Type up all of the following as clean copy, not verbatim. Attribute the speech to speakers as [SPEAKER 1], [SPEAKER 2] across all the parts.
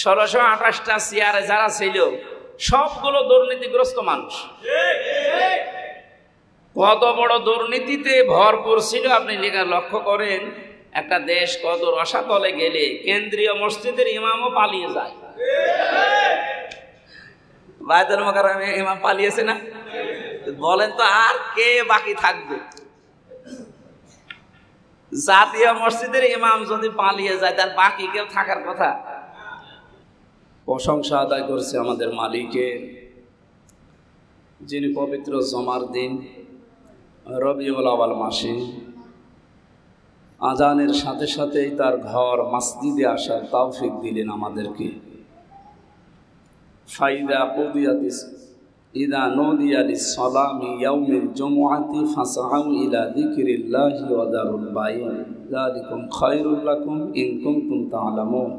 [SPEAKER 1] 1628টা চেয়ারে যারা ছিল সবগুলো দুর্নীতিগ্রস্ত মানুষ। কত বড় দুর্নীতিতে ভরপুর ছিল আপনি লক্ষ্য করেন। একটা দেশ কত রসাতলে গেলে কেন্দ্রীয় মসজিদের ইমামও পালিয়ে যায়। বায়তুল মুকাররমে ইমাম পালিয়েছে না? বলেন তো আর কে বাকি থাকবে? জাতীয় মসজিদের ইমাম যদি পালিয়ে যায় তার বাকি কেউ থাকার কথা? প্রশংসা আদায় করছে আমাদের মালিকের, যিনি পবিত্র জমার দিন রবিউল আউয়াল মাসে আজানের সাথে সাথেই তার ঘর মসজিদে আসার তৌফিক দিলেন আমাদেরকে। ফাইদা কুদিয়াতিস ইদা নুদিয়া লিস-সালামি ইয়াউমিল জুমআতি ফাসআউ ইলা যিকরিল্লাহি ওয়া দারুল বাইন যালিকুম খায়রুল লাকুম ইন কুনতুম তা'লামুন।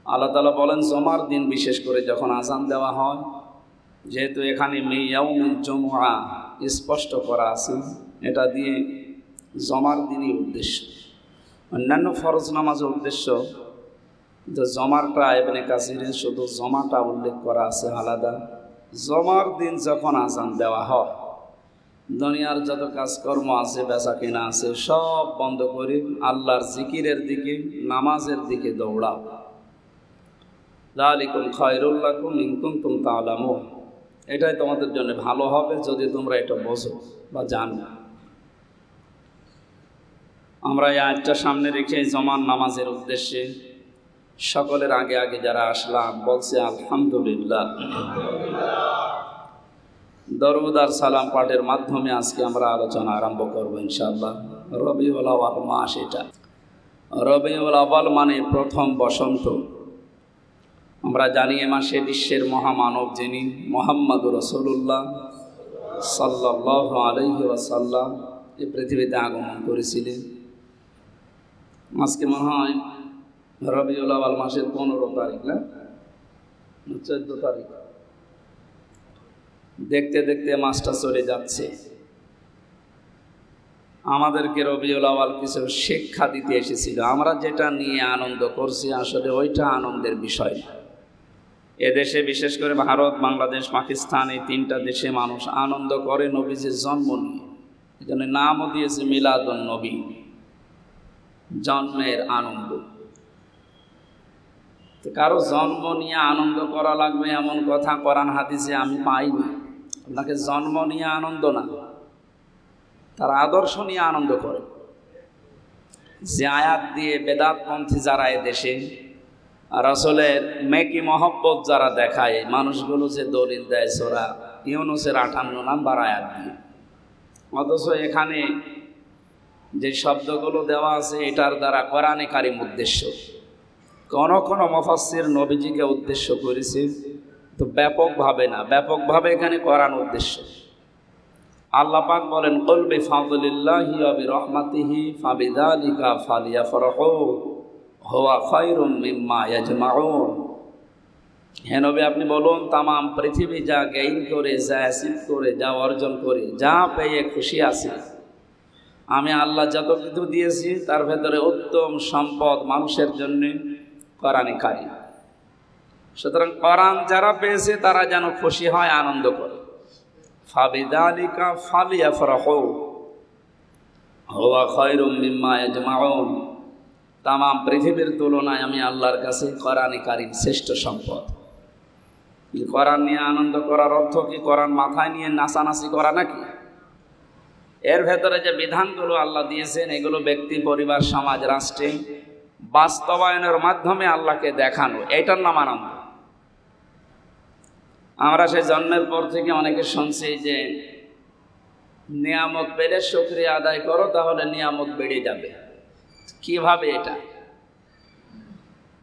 [SPEAKER 1] আল্লাহ তাআলা বলেন, জমার দিন বিশেষ করে যখন আজান দেওয়া হয়, যেহেতু এখানে ইয়াউমুল জুমআ স্পষ্ট করা আছে, এটা দিয়ে জমার দিনই উদ্দেশ্য। অন্যান্য ফরজ নামাজের উদ্দেশ্য, যে জমারটা ইবনে কাসিরে শুধু জমাটা উল্লেখ করা আছে আলাদা। জমার দিন যখন আজান দেওয়া হয়, দুনিয়ার যত কাজকর্ম আছে, বেচা কেনা আছে, সব বন্ধ করে আল্লাহর জিকিরের দিকে, নামাজের দিকে দৌড়াও। যালিকুম খায়রুল লাকুম ইন কুনতুম তা'লামুন। এটাই তোমাদের জন্য ভালো হবে যদি তোমরা এটা বোঝো বা জানো। আমরা এই আয়াতটা সামনে রেখে জমান নামাজের উদ্দেশ্যে সকলের আগে আগে যারা আসলাম বলছে আলহামদুলিল্লাহ। দরুদ আর সালাম পাঠের মাধ্যমে আজকে আমরা আলোচনা আরম্ভ করব ইনশাআল্লাহ। রবিউল আউয়াল মাস, এটা রবিউল আউয়াল মানে প্রথম বসন্ত। আমরা জানি এ মাসে বিশ্বের মহামানব যিনি মুহাম্মদুর রাসূলুল্লাহ সাল্লাল্লাহু আলাইহি ওয়াসাল্লাম এই পৃথিবীতে আগমন করেছিলেন। আজকে মনে হয় রবিউল আউয়াল মাসের 15 তারিখ না 14 তারিখ। দেখতে দেখতে মাসটা চলে যাচ্ছে। আমাদেরকে রবিউল আউয়াল কিছু শিক্ষা দিতে এসেছিল। আমরা যেটা নিয়ে আনন্দ করছি আসলে ওইটা আনন্দের বিষয় না। এদেশে বিশেষ করে ভারত, বাংলাদেশ, পাকিস্তান এই 3টা দেশে মানুষ আনন্দ করে নবীজির জন্ম নিয়ে। এজন্য নামও দিয়েছে মিলাদুন নবী, জন্মের আনন্দ। তো কারো জন্ম নিয়ে আনন্দ করা লাগবে এমন কথা কোরআন হাদিসে আমি পাইনি। আপনাকে জন্ম নিয়ে আনন্দ না, তার আদর্শ নিয়ে আনন্দ করে। যে আয়াত দিয়ে বেদাতপন্থী যারা এদেশে রাসূলের মেকি মহব্বত যারা দেখায়, মানুষগুলো যে দলিল দেয় সূরা ইউনূসের 58 নম্বর আয়াত দিয়ে, অথচ এখানে যে শব্দগুলো দেওয়া আছে এটার দ্বারা কোরআনে কারীম উদ্দেশ্য। কোন কোন মুফাসসির নবীজিকে উদ্দেশ্য করেছে, তো ব্যাপকভাবে না, ব্যাপকভাবে এখানে কোরআন উদ্দেশ্য। আল্লাহ পাক বলেন, কুল বিফাদলিল্লাহি ওয়া বিরহমাতিহি ফাবিযালিকা ফালিয়াফরাহু হুয়া খায়রুম মিম্মা ইয়াজমাউন। হে নবী, আপনি বলুন, তামাম পৃথিবী যা গেইন করে, যা অ্যাচিভ করে, যা অর্জন করে, যা পেয়ে খুশি আছে, আমি আল্লাহ যত কিছু দিয়েছি তার ভেতরে উত্তম সম্পদ মানুষের জন্য কোরআনে কারীম। সুতরাং কোরআন যারা পেয়েছে তারা যেন খুশি হয়, আনন্দ করে। ফাবিযালিকা ফালিয়াফরাহু হুয়া খায়রুম মিম্মা ইয়াজমাউন। তামাম পৃথিবীর তুলনায় আমি আল্লাহর কাছে কোরআনে কারীম শ্রেষ্ঠ সম্পদ। কোরআন নিয়ে আনন্দ করার অর্থ কি কোরআন মাথায় নিয়ে নাচানাচি করা নাকি? এর ভেতরে যে বিধানগুলো আল্লাহ দিয়েছেন এগুলো ব্যক্তি, পরিবার, সমাজ, রাষ্ট্রে বাস্তবায়নের মাধ্যমে আল্লাহকে দেখানো, এটার নাম আনন্দ। আমরা সেই জন্মের পর থেকে অনেকে শুনছি যে নিয়ামত পেলে শুকরিয়া আদায় করো, তাহলে নিয়ামত বেড়ে যাবে। কিভাবে এটা?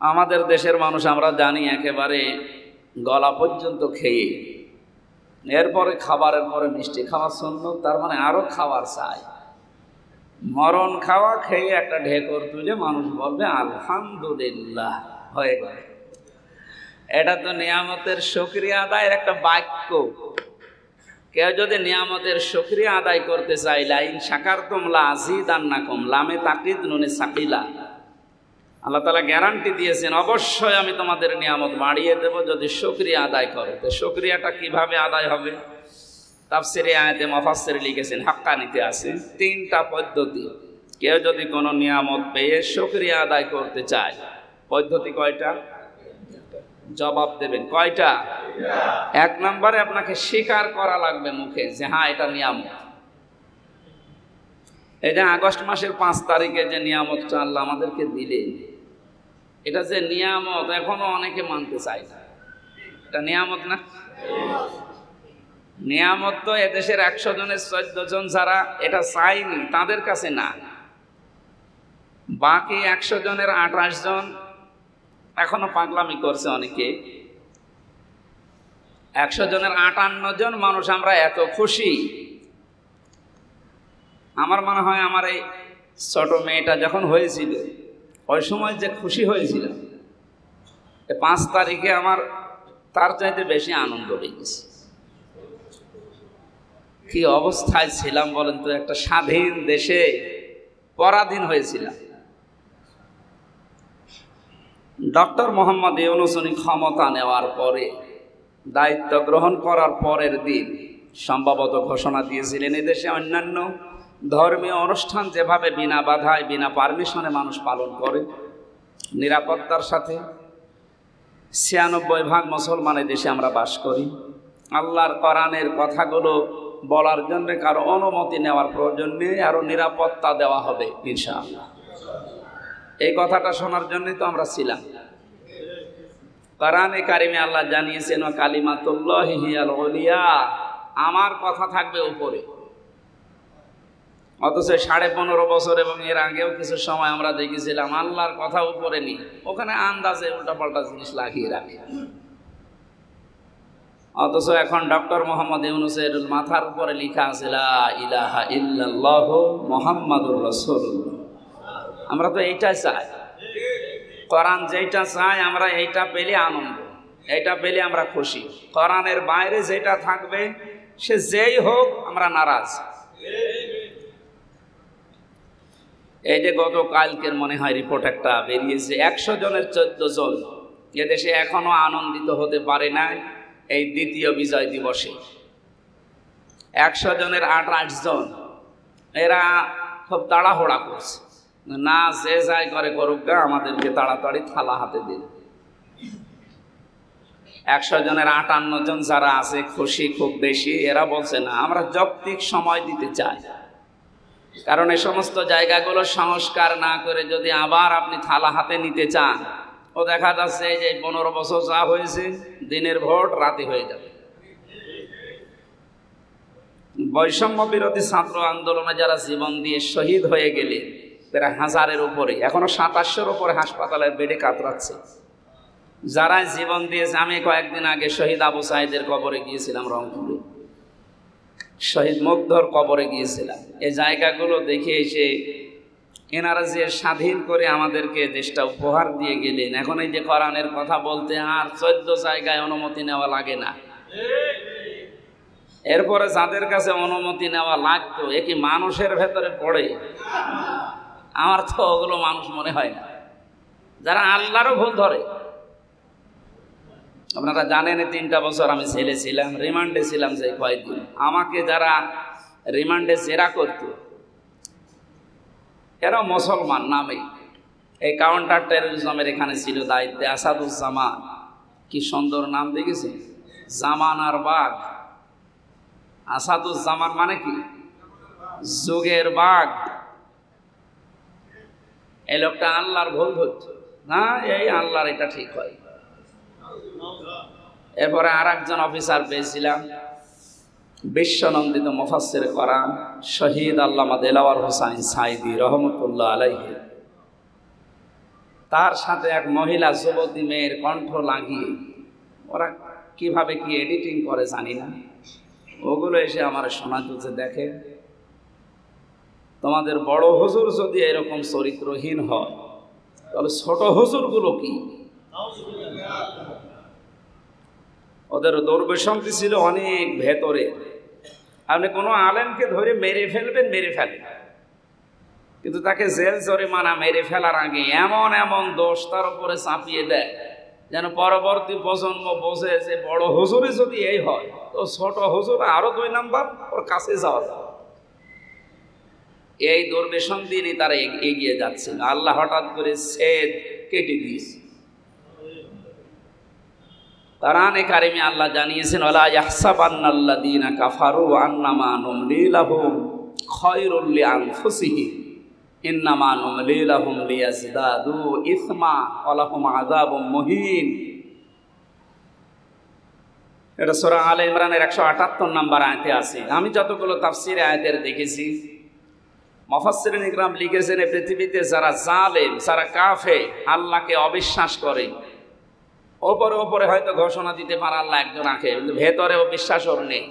[SPEAKER 1] আমাদের দেশের মানুষ আমরা জানি একেবারে গলা পর্যন্ত খেয়ে, এরপরে খাবারের পরে মিষ্টি খাওয়া সুন্নত, তার মানে আরো খাবার চাই। মরণ খাওয়া খেয়ে একটা ঢেকর তুলে মানুষ বলবে আলহামদুলিল্লাহ, হয়ে গেল। এটা তো নিয়ামতের শুকরিয়া আদায়ের একটা বাক্য। কেউ যদি নিয়ামতের শুকরিয়া আদায় করতে চাই, লাইন শাকারতুম লাযীদান্নাকুম, লামে তাকিদ নুনে সাকিলা, আল্লাহ তাআলা গ্যারান্টি দিয়েছেন, অবশ্যই আমি তোমাদের নিয়ামত বাড়িয়ে দেব যদি শুকরিয়া আদায় করো। তো শুকরিয়াটা কিভাবে আদায় হবে? তাফসিরে আয়াতে মুফাসসির লিখেছেন, হাক্কানিতে আছে 3টা পদ্ধতি। কেউ যদি কোনো নিয়ামত পেয়ে শুকরিয়া আদায় করতে চায়, পদ্ধতি কয়টা? জবাব দেবেন কয়টা? 1 নম্বরে আপনাকে স্বীকার করা লাগবে মুখে যে হ্যাঁ এটা নিয়ামত। এই যে আগস্ট মাসের 5 তারিখে যে নিয়ামতটা আল্লাহ আমাদেরকে দিলেন, এটা যে নিয়ামত এখনো অনেকে মানতে চায় না। এটা নিয়ামত না? নিয়ামত তো এদেশের 100 জনের 14 জন যারা এটা চায়নি তাদের কাছে না, বাকি 100 জনের 28 জন এখনো পাগলামি করছে অনেকে। 100 জনের 58 জন মানুষ আমরা এত খুশি। আমার মনে হয় আমার এই ছোট মেয়েটা যখন হয়েছিল ওই সময় যে খুশি হয়েছিল, 5 তারিখে আমার তার চাইতে বেশি আনন্দ লেগেছে। কি অবস্থায় ছিলাম বলেন তো, একটা স্বাধীন দেশে পরাধীন হয়েছিলাম। ডক্টর মোহাম্মদ ইউনূস উনি ক্ষমতা নেওয়ার পরে, দায়িত্ব গ্রহণ করার পরের দিন সম্ভবত ঘোষণা দিয়েছিলেন এদেশে অন্যান্য ধর্মীয় অনুষ্ঠান যেভাবে বিনা বাধায় বিনা পারমিশনে মানুষ পালন করে নিরাপত্তার সাথে, 96% মুসলমানের দেশে আমরা বাস করি, আল্লাহর কোরআনের কথাগুলো বলার জন্য কারো অনুমতি নেওয়ার প্রয়োজন নেই, আরো নিরাপত্তা দেওয়া হবে ইনশাআল্লাহ। এই কথাটা শোনার জন্যই তো আমরা ছিলাম। কোরআনে কারিমে আল্লাহ জানিয়েছেন, ওয়া কালিমাতুল্লাহি হিয়াল উলিয়া, আমার কথা থাকবে উপরে। অথচ 15.5 বছর এবং এর আগেও কিছু সময় আমরা দেখেছিলাম আল্লাহর কথা উপরে নিয়ে ওখানে আন্দাজে উল্টাপাল্টা জিনিস লাগিয়ে রাখে। অথচ এখন ডক্টর মোহাম্মদ ইউনূসের মাথার উপরে লেখা আছে লা ইলাহা ইল্লাল্লাহু মুহাম্মাদুর রাসূলুল্লাহ। আমরা তো এইটাই চাই, কোরআন যেটা চাই আমরা এইটা পেলে আনন্দ, এইটা পেলে আমরা খুশি। কোরআনের বাইরে যেটা থাকবে সে যেই হোক আমরা নারাজ। এই যে গতকালকের মনে হয় রিপোর্ট একটা বেরিয়েছে, 100 জনের 14 জন এদেশে এখনো আনন্দিত হতে পারে না এই দ্বিতীয় বিজয় দিবসে। 100 জনের 28 জন এরা খুব তাড়াহুড়া করছে, না যে যাই করে করুক গা, আমাদেরকে তাড়াতাড়ি থালা হাতে দিন। 100 জনের 58 জন যারা আছে খুশি খুব বেশি, এরা বলছে না আমরা যৌক্তিক সময় দিতে চাই, কারণ এই সমস্ত জায়গাগুলো সংস্কার না করে যদি আবার আপনি থালা হাতে নিতে চান, ও দেখা যাচ্ছে যে 15 বছর যা হয়েছে দিনের ভোট রাতে হয়ে যাবে। বৈষম্য বিরোধী ছাত্র আন্দোলনে যারা জীবন দিয়ে শহীদ হয়ে গেলে প্রায় 1000-এর উপরে, এখনো 2700-এর উপরে হাসপাতালের বেডে কাতরাচ্ছে যারা জীবন দিয়েছে। আমি কয়েকদিন আগে শহীদ আবু সাঈদের কবরে গিয়েছিলাম, রংপুরে শহীদ মুগ্ধর কবরে গিয়েছিলাম। এই জায়গাগুলো দেখে এসে এনারা যে স্বাধীন করে আমাদেরকে দেশটা উপহার দিয়ে গেলেন, এখন এই যে কোরআনের কথা বলতে আর 14 জায়গায় অনুমতি নেওয়া লাগে না। এরপরে যাদের কাছে অনুমতি নেওয়া লাগতো, এ কি মানুষের ভেতরে পড়ে? আমার তো ওগুলো মানুষ মনে হয় না, যারা আল্লাহরও ভুল ধরে। আপনারা জানেন 3টা বছর আমি জেলে ছিলাম, রিমান্ডে ছিলাম যে কয়েকদিন। আমাকে যারা রিমান্ডে জেরা করত এরা মুসলমান নামে। এই কাউন্টার টেরোরিজমের এখানে ছিল দায়িত্বে আসাদুজ্জামান, কি সুন্দর নাম দেখেছি, জামানার বাঘ। আসাদুজ্জামান মানে কি? যুগের বাঘ। এই লোকটা আল্লাহর ভুল ধরছে না, এই আল্লাহর এটা ঠিক হয়। এরপরে আর একজন অফিসার পেয়েছিলাম, বিশ্বনন্দিত মুফাসসির কোরআন শহীদ আল্লামা দেলাওয়ার হোসাইন সাঈদী রহমতুল্লাহ আলাইহি। তার সাথে এক মহিলা যুবতী মেয়ের কণ্ঠ লাগিয়ে, ওরা কিভাবে কি এডিটিং করে জানি না, ওগুলো এসে আমার শোনাচ্ছে, দেখে তোমাদের বড় হুজুর যদি এরকম চরিত্রহীন হয় তাহলে ছোট হুজুরগুলো কি? ওদের দৌর্বশক্তি ছিল অনেক ভেতরে। আপনি কোনো আলেমকে ধরে মেরে ফেলবেন, মেরে ফেলেন, কিন্তু তাকে জেল জরিমানা মেরে ফেলার আগে এমন এমন দোষ তার উপরে চাপিয়ে দেয় যেন পরবর্তী প্রজন্ম বোঝে যে বড় হুজুরে যদি এই হয় তো ছোট হুজুর আরো 2 নাম্বার ওর কাছে যাওয়া যায়। এই দুর্বেশন দিনই তারা এগিয়ে যাচ্ছে। আল্লাহ হঠাৎ করে ছেদ কেটে দিয়েছে। কোরআনে কারিমে আল্লাহ জানিয়েছেন, ওয়ালা ইয়াহসাবান্নাল্লাযীনা কাফারু আন্নামা নুমলি লাহুম খায়রুল লিআনফুসিহিম ইন্নামা নুমলি লাহুম লিয়াজদাদু ইসমা ওয়া লাহুম আযাবুম মুহিন। এটা সূরা আলে ইমরানের 178 নম্বর আয়াতে আছে। আমি যতগুলো তাফসীরে আয়াতের দেখেছি, মুফাসসিরিন ইকরাম লিখেছেন এই পৃথিবীতে যারা জালেম, যারা কাফের, আল্লাহকে অবিশ্বাস করে, ওপরে ওপরে হয়তো ঘোষণা দিতে পারে আল্লাহ একজন আছে, কিন্তু ভেতরে ও বিশ্বাস ওর নেই।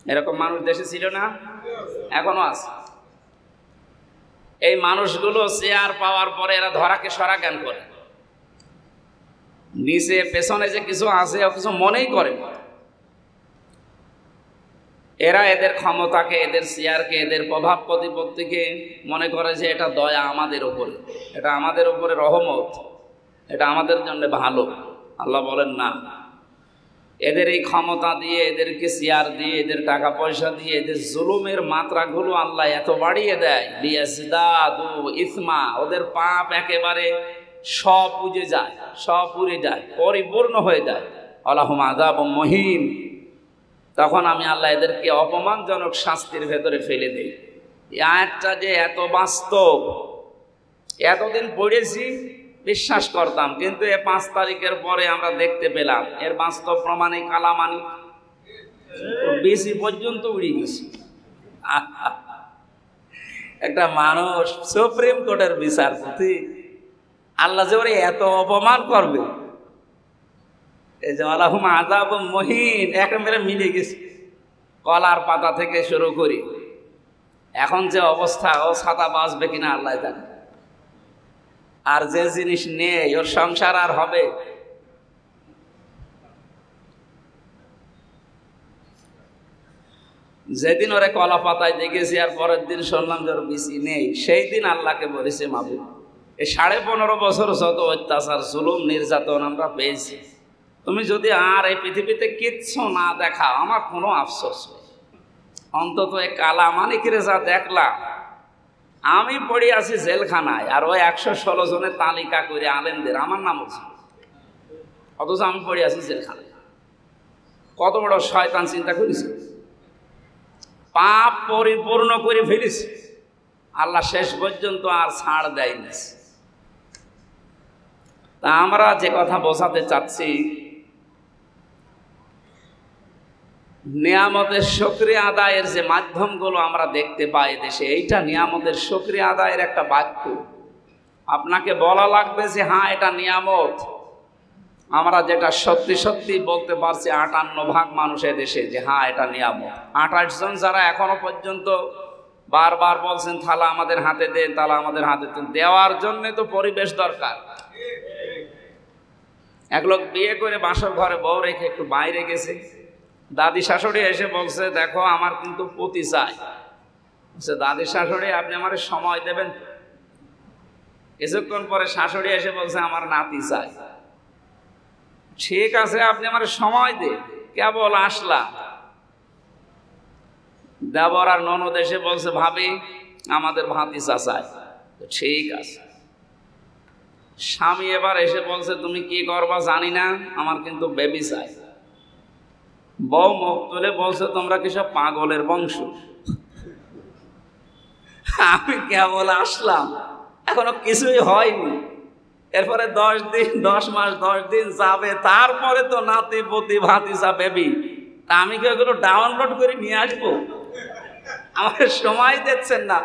[SPEAKER 1] এরকম মানুষ দেশে ছিল না? এখনো আছে। এই মানুষগুলো চেয়ার পাওয়ার পরে এরা ধরাকে সরা জ্ঞান করে, নিচে পেছনে যে কিছু আছে ও কিছু মনেই করে। এরা এদের ক্ষমতাকে, এদের চেয়ারকে, এদের প্রভাব প্রতিপত্তিকে মনে করে যে এটা দয়া আমাদের উপরে, এটা আমাদের উপরে রহমত, এটা আমাদের জন্য ভালো। আল্লাহ বলেন না, এদের এই ক্ষমতা দিয়ে, এদেরকে চেয়ার দিয়ে, এদের টাকা পয়সা দিয়ে, এদের জুলুমের মাত্রাগুলো আল্লাহ এত বাড়িয়ে দেয়, লিয়াজদাদু ইসমা, ওদের পাপ একেবারে সব পুজে যায়, সব পুড়ে যায়, পরিপূর্ণ হয়ে যায়। আল্লাহুম আযাবুম মুহিন। তখন আমি আল্লাহ এদেরকে অপমানজনক শাস্তির ভেতরে ফেলে দেই। এই আয়াতটা যে এত বাস্তব, এতদিন পড়েছি, বিশ্বাস করতাম, কিন্তু এ 5 তারিখের পরে আমরা দেখতে পেলাম এর বাস্তব প্রমাণে কালামানি বেশি পর্যন্ত উড়ে গেছে। একটা মানুষ সুপ্রিম কোর্টের বিচারপতি, আল্লাহ যে ওরে এত অপমান করবে, এই যে আল্লাহুম আযাবুম মুহিন একেবারে মিলে গেছে। কলার পাতা থেকে শুরু করি এখন যে অবস্থা, ও ছাতা বাঁচবে কিনা আল্লাহ জানে। আর যে জিনিস নেই ওর সংসার আর হবে? যেদিন ওরে কলা পাতায় দেখেছি আর পরের দিন শুনলাম যে ওর বিসি নেই, সেই দিন আল্লাহকে বলেছে, মাবুদ এই 15.5 বছর যত অত্যাচার, জুলুম, নির্যাতন আমরা পেয়েছি, তুমি যদি আর এই পৃথিবীতে কিচ্ছু না দেখাও আমার কোনো আফসোস নেই। অন্তত এই কালামানিকের যা দেখলাম, আমি পড়ে আছি জেলখানায়, আর ওই 116 জনের তালিকা করে আলেমদের আমার নাম আছে, অথচ আমি পড়ে আছি জেলখানায়। কত বড় শয়তান চিন্তা করেছে, পাপ পরিপূর্ণ করে ফেলেছে, আল্লাহ শেষ পর্যন্ত আর ছাড় দেয়নি। তা আমরা যে কথা বোঝাতে চাচ্ছি, নিয়ামতের শুকরিয়া আদায়ের যে মাধ্যমগুলো আমরা দেখতে পাই দেশে, এইটা নিয়ামতের শুকরিয়া আদায়ের একটা বাক্য। আপনাকে বলা লাগবে যে হ্যাঁ এটা নিয়ামত। আমরা যেটা সত্যি সত্যি বলতে পারছি 58% মানুষের দেশে যে হ্যাঁ এটা নিয়ামত। 28 জন যারা এখনো পর্যন্ত বারবার বলছেন থালা আমাদের হাতে দেন, থালা আমাদের হাতে দেন, দেওয়ার জন্য তো পরিবেশ দরকার। এক লোক বিয়ে করে বাসর ঘরে বউ রেখে একটু বাইরে গেছে, দাদি শাশুড়ি এসে বলছে দেখো আমার কিন্তু পতি চাই। দাদি শাশুড়ি আপনি আমার সময় দেবেন? কিছুক্ষণ পরে শাশুড়ি এসে বলছে আমার নাতি চাই। ঠিক আছে আপনি আমার সময় দেন, কেবল আসলাম। দেবর আর ননদ এসে বলছে ভাবি আমাদের ভাতিজা চাই। ঠিক আছে। স্বামী এবার এসে বলছে তুমি কি করবা জানি না, আমার কিন্তু বেবি চাই। বউ মুখ তুলে বলছে তোমরা কি সব পাগলের বংশ? আমি কেবল আসলাম, এখনো কিছুই হয়নি। এরপরে 10 দিন 10 মাস 10 দিন যাবে, তারপরে তো নাতি পতি ভাতিজা বেবি। তা আমি কি ওগুলো ডাউনলোড করে নিয়ে আসবো? আমাকে সময় দিচ্ছেন না।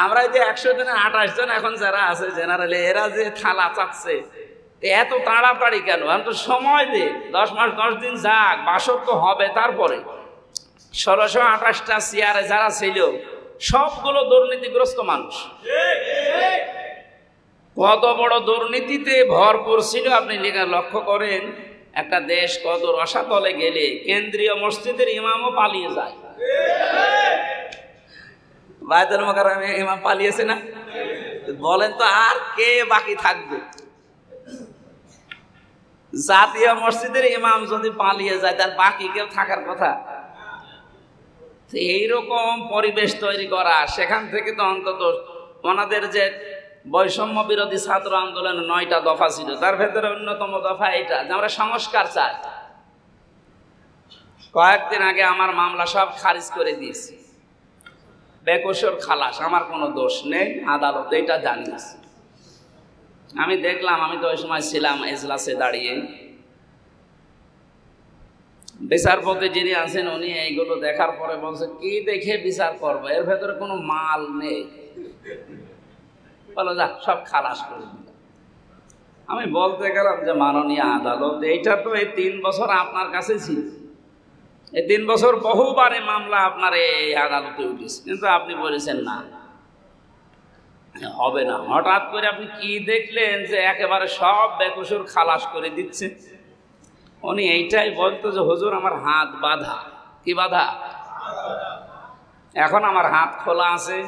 [SPEAKER 1] আমরা যে 100 জনের 28 জন এখন যারা আছে জেনারেলে, এরা যে থালা চাচ্ছে এত তাড়াতাড়ি কেন? আমি তো সময় দে, 10 মাস 10 দিন যাক, বাসর তো হবে। তারপরে 1628টা চেয়ারে যারা ছিল সবগুলো দুর্নীতিগ্রস্ত মানুষ। কত বড় দুর্নীতিতে ভরপুর ছিল আপনি লক্ষ্য করেন। একটা দেশ কত রসাতলে গেলে কেন্দ্রীয় মসজিদের ইমামও পালিয়ে যায়। বায়তুল মুকাররমে ইমাম পালিয়েছে না? বলেন তো আর কে বাকি থাকবে? জাতীয় মসজিদের ইমাম যদি পালিয়ে যায় তার বাকি কেউ থাকার কথা? এইরকম পরিবেশ তৈরি করা, সেখান থেকে তো অন্তত ওনাদের যে বৈষম্য বিরোধী ছাত্র আন্দোলনের 9টা দফা ছিল, তার ভেতরে অন্যতম দফা এটা যে আমরা সংস্কার চাই। কয়েকদিন আগে আমার মামলা সব খারিজ করে দিয়েছি, বেকসুর খালাস, আমার কোনো দোষ নেই, আদালত এটা জানিয়েছে। আমি দেখলাম, আমি তো ওই সময় ছিলাম এজলাসে দাঁড়িয়ে, বিচারপতি যিনি আছেন উনি এইগুলো দেখার পরে বলছে কি দেখে বিচার করবো, এর ভেতরে কোনো মাল নেই, বলো যা সব খালাস করে দিল। আমি বলতে গেলাম যে মাননীয় আদালত, এইটা তো এই 3 বছর আপনার কাছে ছিল, এই 3 বছর বহুবার মামলা আপনার এই আদালতে উঠেছে, কিন্তু আপনি বলেছেন না, হবে না। হঠাৎ করে আপনি কি দেখলেন যে একেবারে সব বেকসুর খালাস করে দিচ্ছে? উনি এইটাই বলতো যে হুজুর আমার হাত বাঁধা। কি বাঁধা? এখন আমার হাত খোলা আছে,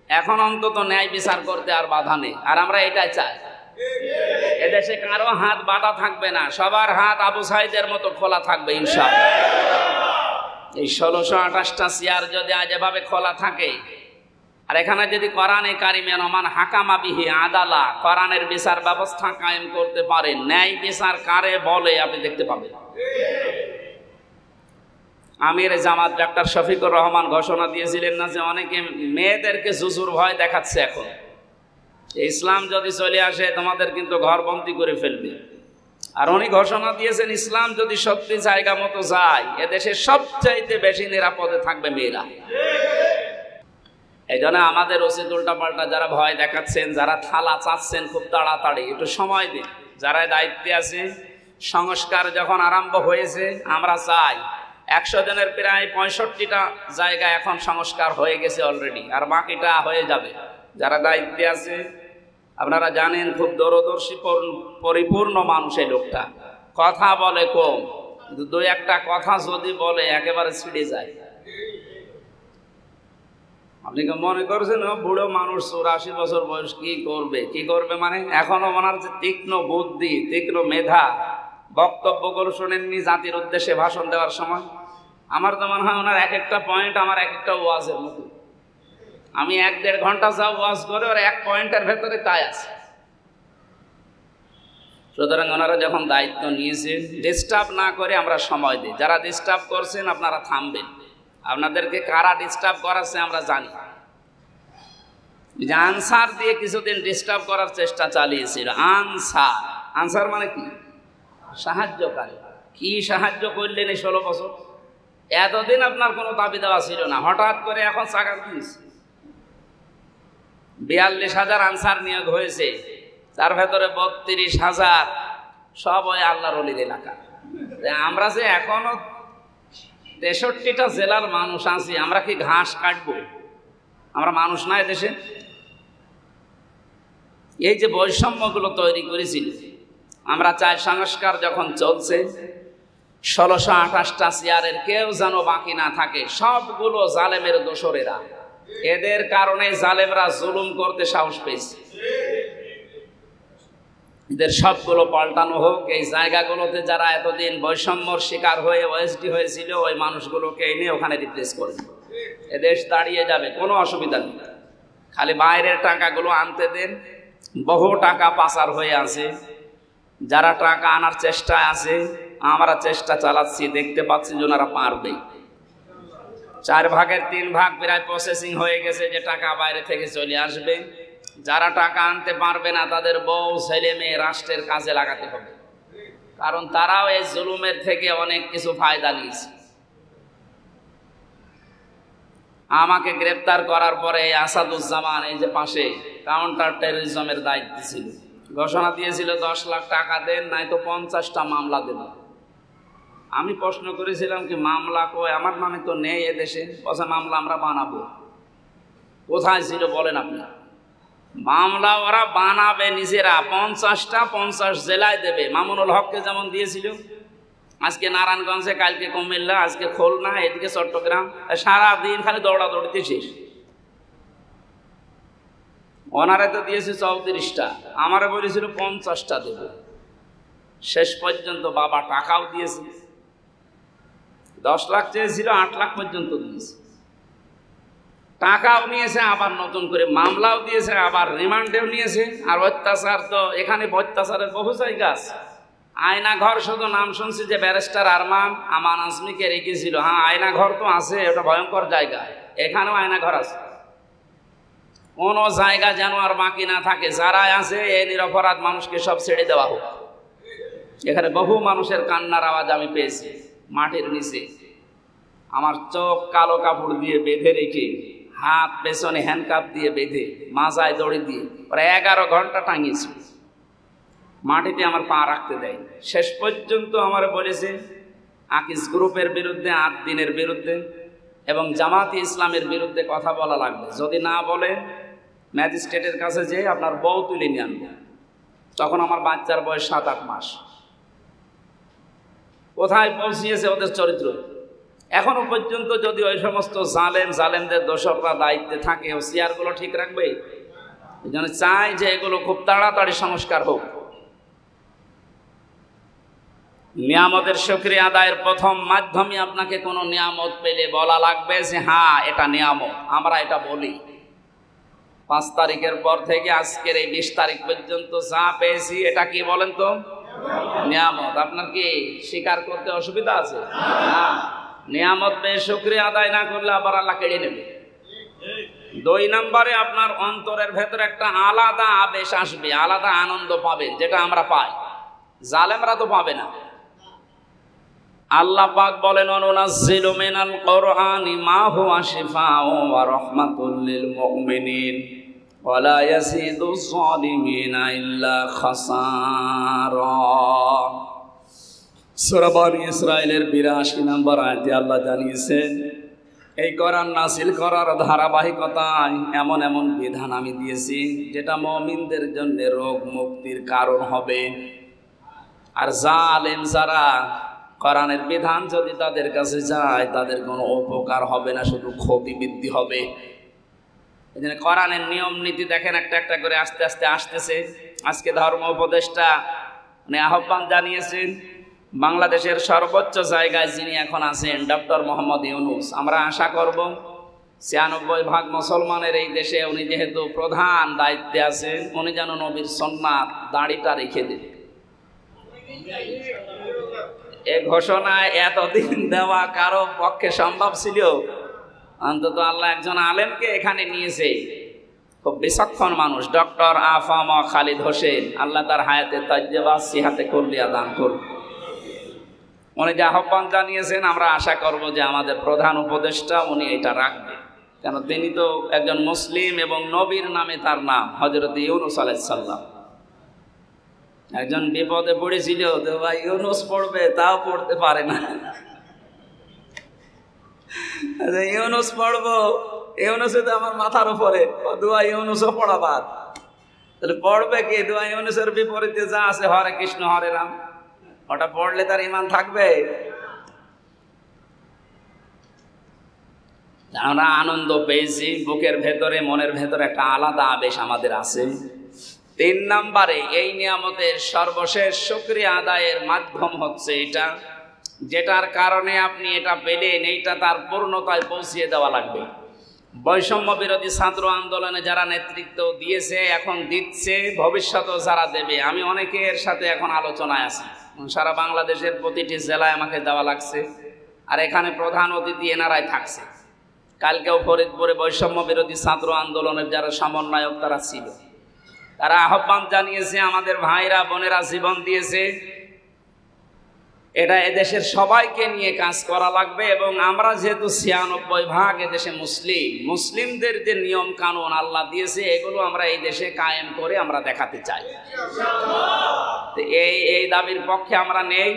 [SPEAKER 1] এখন অন্তত ন্যায় বিচার করতে আর বাধা নেই, আর আমরা এটাই চাই। এদেশে কারো হাত বাঁধা থাকবে না, সবার হাত আবু সাইদের মতো খোলা থাকবে ইনশাআল্লাহ। এই 1628টা চেয়ার যদি আজ এভাবে খোলা থাকে, আর এখানে যদি কোরআনে কারিমে রহমান হাকামা বিহি আদালা, কোরআনের বিচার ব্যবস্থা কায়েম করতে পারে, ন্যায় বিচার কারে বলে আপনি দেখতে পাবেন। আমির জামাত ডাক্তার শফিকুর রহমান ঘোষণা দিয়েছিলেন না যে অনেকে মেয়েদেরকে জুজুর ভয় দেখাচ্ছে, এখন ইসলাম যদি চলে আসে তোমাদের কিন্তু ঘরবন্দি করে ফেলবে। আর উনি ঘোষণা দিয়েছেন ইসলাম যদি সত্যি জায়গা মতো যায়, এদেশে সবচাইতে বেশি নিরাপদে থাকবে মেয়েরা। এই জন্য আমাদের উচিত উল্টাপাল্টা যারা ভয় দেখাচ্ছেন, যারা থালা চাচ্ছেন খুব তাড়াতাড়ি, একটু সময় দিন। যারা দায়িত্বে আছে, সংস্কার যখন আরম্ভ হয়েছে, আমরা চাই 100 দিনের প্রায় 65টা জায়গা এখন সংস্কার হয়ে গেছে অলরেডি, আর বাকিটা হয়ে যাবে। যারা দায়িত্বে আছে, আপনারা জানেন খুব দূরদর্শী পরিপূর্ণ মানুষ এই লোকটা, কথা বলে কম, কিন্তু 2-1টা কথা যদি বলে একেবারে ছিঁড়ে যায়। আপনি কি মনে করছেন বুড়ো মানুষ 84 বছর বয়স কি করবে? কি করবে মানে এখনো ওনার যে তীক্ষ্ণ বুদ্ধি, তীক্ষ্ণ মেধা, বক্তব্যগুলো শোনেননি জাতির উদ্দেশ্যে ভাষণ দেওয়ার সময়? আমার তো মনে হয় ওনার এক একটা পয়েন্ট আমার এক একটা ওয়াজের মতো। আমি 1-1.5 ঘন্টা যা ওয়াজ করে ওর এক পয়েন্টের ভেতরে তাই আছে। সুতরাং ওনারা যখন দায়িত্ব নিয়েছেন, ডিস্টার্ব না করে আমরা সময় দিই। যারা ডিস্টার্ব করছেন আপনারা থামবেন। আপনাদেরকে কারা ডিস্টার্ব করাচ্ছে আমরা জানি। যে আনসার দিয়ে কিছুদিন ডিস্টার্ব করার চেষ্টা চালিয়েছিল। আনসার মানে কি? সাহায্যকারী। কি সাহায্য করলেন এই 16 বছর? এতদিন আপনার কোনো দাবি দেওয়া ছিল না, হঠাৎ করে এখন চাকর দিয়েছে। 42,000 আনসার নিয়োগ হয়েছে, তার ভেতরে 32,000 সব ওই আল্লাহর ওলির এলাকা। আমরা যে এখনো 63টা জেলার মানুষ আছি, আমরা কি ঘাস কাটবো? আমরা মানুষ না এদেশে? এই যে বৈষম্যগুলো তৈরি করেছিল, আমরা চাই সংস্কার যখন চলছে 1628টা চেয়ারের কেউ যেন বাকি না থাকে, সবগুলো জালেমের দোসরেরা। এদের কারণে জালেমরা জুলুম করতে সাহস পেয়েছে। এদের সবগুলো পাল্টানো হোক। এই জায়গাগুলোতে যারা এতদিন বৈষম্যর শিকার হয়ে ওএসডি হয়েছিল, ওই মানুষগুলোকে এনে ওখানে রিপ্লেস করে এদেশ দাঁড়িয়ে যাবে, কোনো অসুবিধা নেই। খালি বাইরের টাকাগুলো আনতে দেন। বহু টাকা পাচার হয়ে আছে, যারা টাকা আনার চেষ্টায় আছে, আমরা চেষ্টা চালাচ্ছি, দেখতে পাচ্ছি যে ওনারা পারবে। 4 ভাগের 3 ভাগ প্রায় প্রসেসিং হয়ে গেছে, যে টাকা বাইরে থেকে চলে আসবে। যারা টাকা আনতে পারবে না তাদের বউ ছেলে মেয়ে রাষ্ট্রের কাজে লাগাতে হবে, কারণ তারাও এই জুলুমের থেকে অনেক কিছু ফায়দা নিয়েছে। আমাকে গ্রেপ্তার করার পরে আসাদুজ্জামান এই যে পাশে কাউন্টার টেররিজমের দায়িত্ব ছিল, ঘোষণা দিয়েছিল 10 লাখ টাকা দেন, নাই তো 50টা মামলা দেব। আমি প্রশ্ন করেছিলাম কি মামলা কই? আমার নামে তো নেই এদেশে। বলছে মামলা আমরা বানাবো। কোথায় ছিল বলেন আপনি? মামলা ওরা বানাবে নিজেরা, 50টা 50 জেলায় দেবে। মামুনুল হককে যেমন দিয়েছিল, আজকে নারায়ণগঞ্জে, কালকে কুমিল্লা, আজকে খুলনা, এদিকে চট্টগ্রাম, সারাদিন খালি দৌড়াদৌড়িতে শেষ। ওনারে তো দিয়েছে 34টা, আমারে বলেছিল 50টা দেব। শেষ পর্যন্ত বাবা টাকাও দিয়েছে, 10 লাখ চেয়েছিল, 8 লাখ পর্যন্ত দিয়েছে। টাকাও নিয়েছে, আবার নতুন করে মামলাও দিয়েছে, আবার রিমান্ডেও নিয়েছে। আর অত্যাচার তো এখানে অত্যাচারের বহু জায়গা আছে। আয়না ঘর শুধু নাম শুনছি যে ব্যারিস্টার আরমান আমান আজমিকে রেখেছিল। হ্যাঁ, আয়না ঘর তো আছে, ওটা ভয়ঙ্কর জায়গা। এখানেও আয়না ঘর আছে। কোনো জায়গা যেন আর বাকি না থাকে, যারা আছে এই নিরপরাধ মানুষকে সব ছেড়ে দেওয়া হোক। এখানে বহু মানুষের কান্নার আওয়াজ আমি পেয়েছি মাটির নিচে। আমার চোখ কালো কাপড় দিয়ে বেঁধে রেখে, হাত পেছনে হ্যান্ডকাপ দিয়ে বেঁধে, মাজায় দড়ি দিয়ে প্রায় 11 ঘন্টা টাঙিয়েছি। মাটিতে আমার পা রাখতে দেয়। শেষ পর্যন্ত আমার বলেছে আকিস গ্রুপের বিরুদ্ধে, 8 দিনের বিরুদ্ধে এবং জামাতি ইসলামের বিরুদ্ধে কথা বলা লাগবে। যদি না বলে ম্যাজিস্ট্রেটের কাছে যেয়ে আপনার বউ তুলে নিয়ে আনবে। তখন আমার বাচ্চার বয়স 7-8 মাস। কোথায় পৌঁছিয়েছে ওদের চরিত্র! এখনো পর্যন্ত যদি ওই সমস্ত জালেমদের দোষররা দায়িত্বে থাকে, ও চেয়ারগুলো ঠিক রাখবে। এই জন্য চাই যে এগুলো খুব তাড়াতাড়ি সংস্কার হোক। নিয়ামতের শুকরিয়া আদায়ের প্রথম মাধ্যমে আপনাকে কোনো নিয়ামত পেলে বলা লাগবে যে হ্যাঁ এটা নিয়ামত, আমরা এটা বলি। 5 তারিখের পর থেকে আজকের এই 20 তারিখ পর্যন্ত যা পেয়েছি এটা কি বলেন তো? নিয়ামত। আপনার কি স্বীকার করতে অসুবিধা আছে? না। নিয়ামত পেয়ে শুকরিয়া আদায় না করলে আবার আল্লাহ কেড়ে নেবে। 2 নম্বরে আপনার অন্তরের ভেতরে একটা আলাদা আবেশ আসবে, আলাদা আনন্দ পাবেন, যেটা আমরা পাই, জালেমরা তো পাবে না। আল্লাহ পাক বলেন অনুনাজ্জিলু মিনাল কুরআনি মা হুয়া শিফাউ ওয়া রাহমাতুল লিল মুমিনিন ওয়া লা ইয়াজিদুজ যালিমিনা ইল্লা খাসারা। সূরা বনী ইসরাঈলের 82 নম্বর আয়াতে আল্লাহ জানিয়েছেন এই কোরআন নাযিল করার ধারাবাহিকতায় এমন এমন বিধান আমি দিয়েছি যেটা মুমিনদের জন্য রোগ মুক্তির কারণ হবে। আর জালেম যারা, কোরআনের বিধান যদি তাদের কাছে যায় তাদের কোনো উপকার হবে না, শুধু ক্ষতি বৃদ্ধি হবে। এই জন্য কোরআনের নিয়ম নীতি দেখেন একটা একটা করে আস্তে আস্তে আসতেছে। আজকে ধর্ম উপদেষ্টা আহ্বান জানিয়েছেন বাংলাদেশের সর্বোচ্চ জায়গায় যিনি এখন আছেন, ডক্টর মোহাম্মদ ইউনূস। আমরা আশা করব 96% মুসলমানের এই দেশে উনি যেহেতু প্রধান দায়িত্বে আছেন, উনি যেন নবীর সুন্নাত দাড়িটা রেখে দেন। এই ঘোষণায় এতদিন দেওয়া কারো পক্ষে সম্ভব ছিল? অন্তত আল্লাহ একজন আলেমকে এখানে নিয়েছে, খুব বিচক্ষণ মানুষ, ডক্টর আফাম খালিদ হোসেন। আল্লাহ তার হায়াতে তাজ্জেবা সিহাতে কুল্লিয়া দান করুন। উনি যে আহ্বান জানিয়েছেন, আমরা আশা করব যে আমাদের প্রধান উপদেষ্টা উনি এটা রাখবেন। কেন তিনি তো একজন মুসলিম এবং নবীর নামে তার নাম, হযরত ইউনূস আলাইহিস সালাম। একজন বিপদে পড়েছিল, তো ভাই ইউনূস পড়বে, তাও পড়তে পারে না। ইউনূস পড়বো, ইউনূসে তো আমার মাথার উপরে, দোয়া ইউনূসও পড়া বাদ। তাহলে পড়বে কি? দোয়া ইউনূসের বিপরীতে যা আছে হরে কৃষ্ণ হরে রাম, ওটা পড়লে তার ঈমান থাকবে? আমরা আনন্দ পেয়েছি, বুকের ভেতরে মনের ভেতরে একটা আলাদা আবেশ আমাদের আছে। 3 নম্বরে এই নিয়ামতের সর্বশেষ শুকরিয়া আদায়ের মাধ্যম হচ্ছে এটা, যেটার কারণে আপনি এটা পেলেন, এইটা তার পূর্ণতায় পৌঁছিয়ে দেওয়া লাগবে। বৈষম্য বিরোধী ছাত্র আন্দোলনে যারা নেতৃত্ব দিয়েছে, এখন দিচ্ছে, ভবিষ্যতেও যারা দেবে, আমি অনেকের সাথে এখন আলোচনায় আছি। সারা বাংলাদেশের প্রতিটি জেলায় আমাকে দেওয়া লাগছে, আর এখানে প্রধান অতিথি এনারাই থাকছে। কালকেও ফরিদপুরে বৈষম্য বিরোধী ছাত্র আন্দোলনের যারা সমন্বয়ক তারা ছিল, তারা আহ্বান জানিয়েছে, আমাদের ভাইরা বোনেরা জীবন দিয়েছে, এটা এদেশের সবাইকে নিয়ে কাজ করা লাগবে। এবং আমরা যেহেতু 96% এদেশে মুসলিমদের যে নিয়ম কানুন আল্লাহ দিয়েছে, এগুলো আমরা এই দেশে কায়েম করে আমরা দেখাতে চাই। এই দাবির পক্ষে আমরা নেই,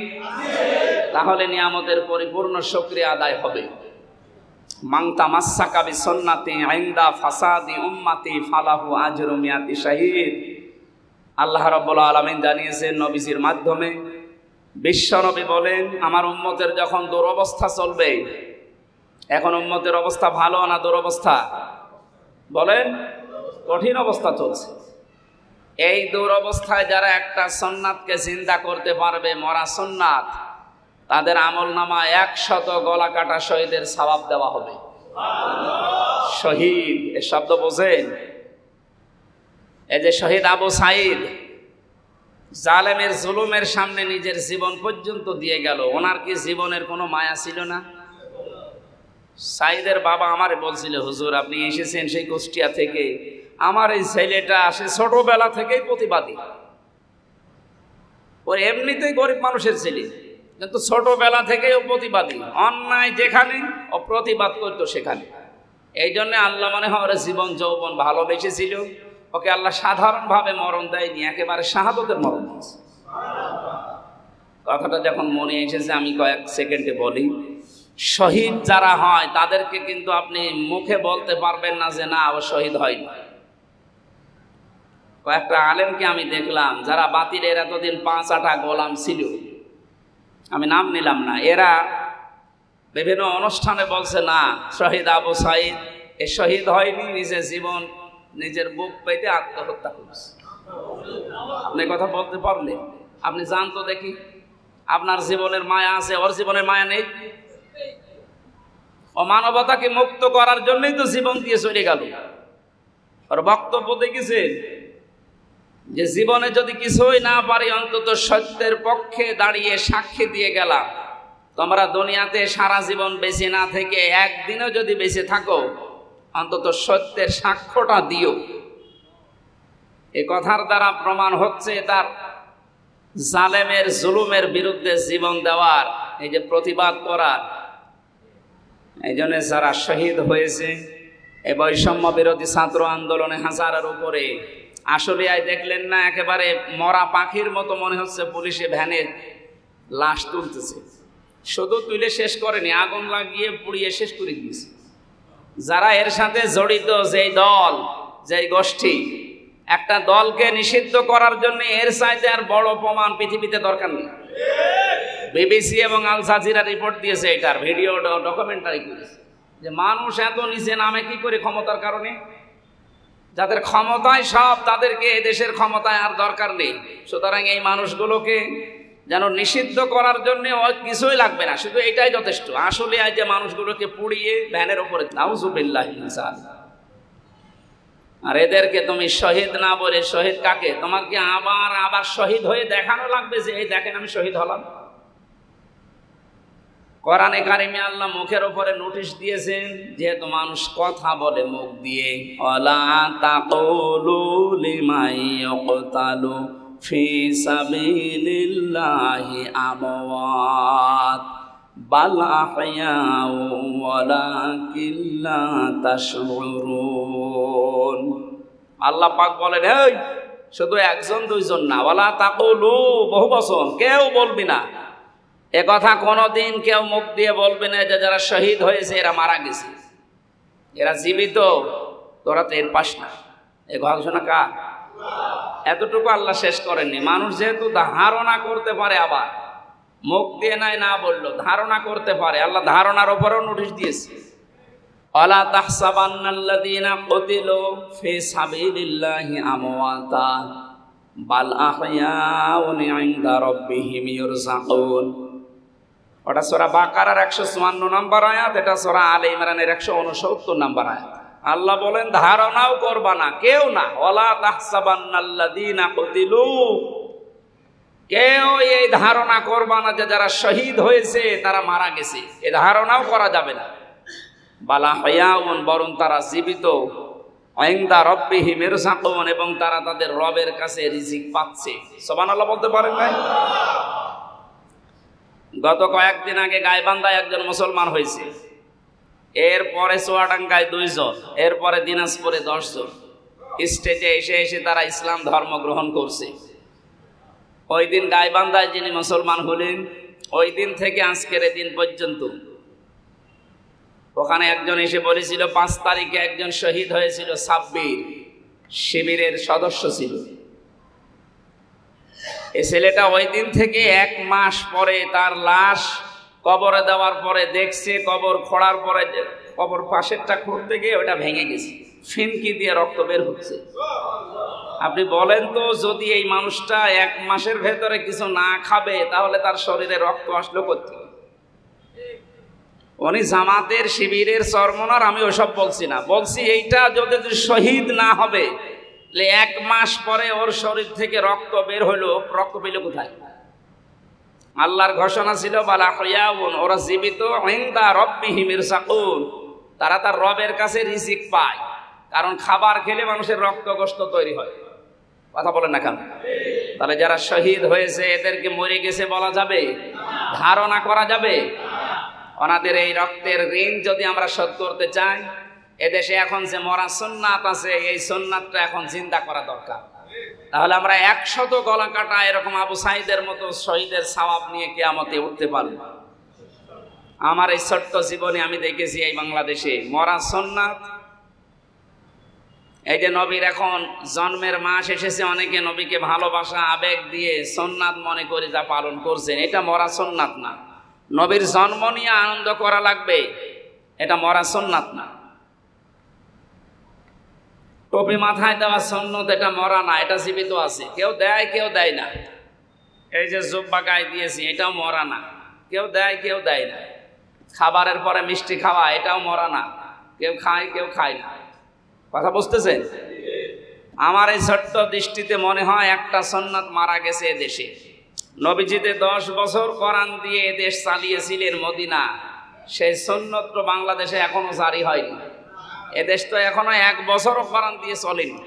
[SPEAKER 1] তাহলে নিয়ামতের পরিপূর্ণ শুকরিয়া আদায় হবে। মান তামাসসাকা বিসুন্নতি ইনদা ফাসাদি উম্মতি ফালাহু আজরু মিয়াতি শাহীদ। আল্লাহ রাব্বুল আলামিন জানিয়েছেন নবীজির মাধ্যমে, বিশ্বনবী বলেন, আমার উম্মতের যখন দুরবস্থা চলবে, এখন উম্মতের অবস্থা ভালো না দুরবস্থা? বলেন, কঠিন অবস্থা চলছে। এই দুরবস্থায় যারা একটা সুন্নাতকে জিন্দা করতে পারবে, মরা সুন্নাত, তাদের আমলনামায় 100 গলা কাটা শহীদের সওয়াব দেওয়া হবে। শহীদ এ শব্দ বোঝেন? এই যে শহীদ আবু সাঈদ জালেমের জুলুমের সামনে নিজের জীবন পর্যন্ত দিয়ে গেল, ওনার কি জীবনের কোনো মায়া ছিল না? সাঈদের বাবা আমারে বলছিল, হুজুর আপনি এসেছেন সেই কুষ্টিয়া থেকে, আমার এই ছেলেটা সে ছোটবেলা থেকেই প্রতিবাদী। ও এমনিতেই গরিব মানুষের ছেলে, কিন্তু ছোটবেলা থেকেই ও প্রতিবাদী, অন্যায় যেখানে ও প্রতিবাদ করতো সেখানে। এই জন্য আল্লাহ মনে হয় ওর জীবন যৌবন ভালোবেসেছিল, ওকে আল্লাহ সাধারণভাবে মরণ দেয়নি, একেবারে শাহাদতের মরণ দিয়েছে। কথাটা যখন মনে এসেছে আমি কয়েক সেকেন্ডে বলি। শহীদ যারা হয় তাদেরকে কিন্তু আপনি মুখে বলতে পারবেন না যে না ও শহীদ হয়নি। কয়েকটা আলেমকে আমি দেখলাম যারা বাতিলের এতদিন 5-8 গোলাম ছিল, আমি নাম নিলাম না, এরা বিভিন্ন অনুষ্ঠানে বলছে না শহীদ আবু সাঈদ এ শহীদ হয়নি, নিজের জীবন নিজের বুক পেতে আত্মহত্যা করেছে। আপনি কথা বলতে পারলে আপনি জান তো দেখি, আপনার জীবনের মায়া আছে, ওর জীবনের মায়া নেই। ও মানবতাকে মুক্ত করার জন্যই তো জীবন দিয়ে চলে গেল। ওর বক্তব্য দেখেছেন যে জীবনে যদি কিছুই না পারি অন্তত সত্যের পক্ষে দাঁড়িয়ে সাক্ষী দিয়ে গেলাম। তোমরা দুনিয়াতে সারা জীবন বেঁচে না থেকে একদিনও যদি বেঁচে থাকো অন্তত সত্যের সাক্ষ্যটা দিও। এই কথার দ্বারা প্রমাণ হচ্ছে তার জালেমের জুলুমের বিরুদ্ধে জীবন দেওয়ার, এই যে প্রতিবাদ করার। এই জন্য যারা শহীদ হয়েছে এই বৈষম্য বিরোধী ছাত্র আন্দোলনে হাজারের উপরে, আসলে দেখলেন না একেবারে মরা পাখির মতো মনে হচ্ছে পুলিশে ভ্যানে লাশ তুলতেছে। শুধু তুলে শেষ করেনি, আগুন লাগিয়ে পুড়িয়ে শেষ করে দিয়েছে। যারা এর সাথে জড়িত, যেই দল যেই গোষ্ঠী, একটা দলকে নিষিদ্ধ করার জন্য এর চাইতে আর বড় প্রমাণ পৃথিবীতে দরকার নেই। বিবিসি এবং আল জাজিরা রিপোর্ট দিয়েছে, এটার ভিডিও ডকুমেন্টারি করেছে যে মানুষ এত নিচে নামে কি করে ক্ষমতার কারণে। যাদের ক্ষমতায় সব, তাদেরকে দেশের ক্ষমতায় আর দরকার নেই। সুতরাং এই মানুষগুলোকে যেন নিষিদ্ধ করার জন্য কিছুই লাগবে না, শুধু এটাই যথেষ্ট। আসলে আজ যে মানুষগুলোকে পুড়িয়ে ভ্যানের উপরে, নাউজুবিল্লাহ, আর এদেরকে তুমি শহীদ না বলে, শহীদ কাকে? তোমাকে আবার শহীদ হয়ে দেখানো লাগবে যে এই দেখেন আমি শহীদ হলাম। কোরআনে কারিমে আল্লাহ মুখের উপরে নোটিশ দিয়েছেন, যেহেতু মানুষ কথা বলে মুখ দিয়ে, ওয়ালা তাকুলু লিমান ইয়াকতালু ফি সাবিলিল্লাহি আমওয়াত বাল আহয়াউ ওয়ালাকিন লা তাশউরুন। আল্লাহ পাক বলেন, এই শুধু একজন দুইজন না, ওয়ালা তাকুলু বহু বচন, কেউ বলবি না এ কথা কোনোদিন, কেউ মুখ দিয়ে বলবে না যে যারা শহীদ হয়েছে এরা মারা গেছে, এরা জীবিত, তোরা তো এর পাস না। এ ঘোষণা কার? এতটুকু আল্লাহ শেষ করেননি। মানুষ যেহেতু ধারণা করতে পারে, আবার মুখ দিয়ে নাই না বললো, ধারণা করতে পারে, আল্লাহ ধারণার উপরেও নোটিশ দিয়েছে। ওয়ালা তাহসাবান্নাল্লাযীনা কুতিলু ফি সাবিলিল্লাহি আমওয়াতা বাল আহয়াউন ইনদা রাব্বিহিম ইরযাকুন। ওটা সূরা বাকারার 154 নম্বর আয়াত, এটা সূরা আলে ইমরানের 169 নম্বর আয়াত। আল্লাহ বলেন ধারণাও করবা না, কেউ না। ওয়ালা তাহসাবান্নাল্লাযীনা কুতিলু, কেউ এই ধারণা করবা না যে যারা শহীদ হয়েছে তারা মারা গেছে, এ ধারণাও করা যাবে না। বালা হায়াউন, বরং তারা জীবিত, ইনদা রাব্বিহিম ইরযাকুন, এবং তারা তাদের রবের কাছে রিজিক পাচ্ছে। সুবহানাল্লাহ বলতে পারেন ভাই? গত কয়েকদিন আগে গাইবান্ধায় একজন মুসলমান হয়েছে, এরপরে চুয়াডাঙ্গায় 2 জন, এরপরে দিনাজপুরে 10 জন। স্টেজে এসে এসে তারা ইসলাম ধর্ম গ্রহণ করছে। ওই দিন গাইবান্ধায় যিনি মুসলমান হলেন, ওই দিন থেকে আজকের দিন পর্যন্ত ওখানে একজন এসে বলেছিল 5 তারিখে একজন শহীদ হয়েছিল, সাব্বির শিবিরের সদস্য ছিল। এই ছেলেটা ওই দিন থেকে 1 মাস পরে তার লাশ কবরে দেওয়ার পরে দেখছে, কবর খোঁড়ার পরে কবর পাশেরটা খুঁড়তে গিয়ে ওটা ভেঙে গেছে। ফিনকি দিয়ে রক্ত বের হচ্ছে। আপনি বলেন তো, যদি এই মানুষটা 1 মাসের ভেতরে কিছু না খাবে তাহলে তার শরীরে রক্ত আসলো কোথায়? উনি জামাতের শিবিরের চরমনার, আমি ওসব বলছি না, বলছি এইটা যদি শহীদ না হবে 1 মাস পরে ওর শরীর থেকে রক্ত বের হইলো, রক্ত পেল কোথায়? আল্লাহর ঘোষণা ছিল বালা হইয়াউন, ওরা জীবিত ইনদা রাব্বিহিম ইরসাকুন, তারা তার রবের কাছে রিজিক পায়। কারণ খাবার খেলে মানুষের রক্ত গোশত তৈরি হয়। কথা বলেন না কেন? তাহলে যারা শহীদ হয়েছে এদেরকে মরে গেছে বলা যাবে? ধারণা করা যাবে? ওনাদের এই রক্তের ঋণ যদি আমরা শোধ করতে চাই, এদেশে এখন যে মরা সুন্নাত আছে, এই সুন্নাতটা এখন জিন্দা করা দরকার। তাহলে আমরা 100 গলা কাটা এরকম আবু সাইদের মতো শহীদের সওয়াব নিয়ে কিয়ামতে উঠতে পারব। আমার এই ছোট্ট জীবনে আমি দেখেছি এই বাংলাদেশে মরা সুন্নাত। এই যে নবীর এখন জন্মের মাস এসেছে, অনেকে নবীকে ভালোবাসা আবেগ দিয়ে সুন্নাত মনে করে যা পালন করছেন, এটা মরা সুন্নাত না। নবীর জন্ম নিয়ে আনন্দ করা লাগবে, এটা মরা সুন্নাত না। টুপি মাথায় দেওয়া সুন্নত, এটা মরা না, এটা জীবিত আছে। কেউ দেয় কেউ দেয় না। এই যে জুব্বা গায়ে দিয়েছি, এটাও মরা না, কেউ দেয় কেউ দেয় না। খাবারের পরে মিষ্টি খাওয়া, এটাও মরা না, কেউ খায় কেউ খায় না। কথা বুঝতেছেন? আমার এই ছোট্ট দৃষ্টিতে মনে হয় একটা সুন্নাত মারা গেছে এদেশে। নবীজিতে 10 বছর কোরআন দিয়ে এদেশ চালিয়েছিলেন মদিনা, সেই সুন্নত তো বাংলাদেশে এখনো জারি হয়নি। এদেশ তো এখনো 1 বছরও কোরআন দিয়ে চলেনি।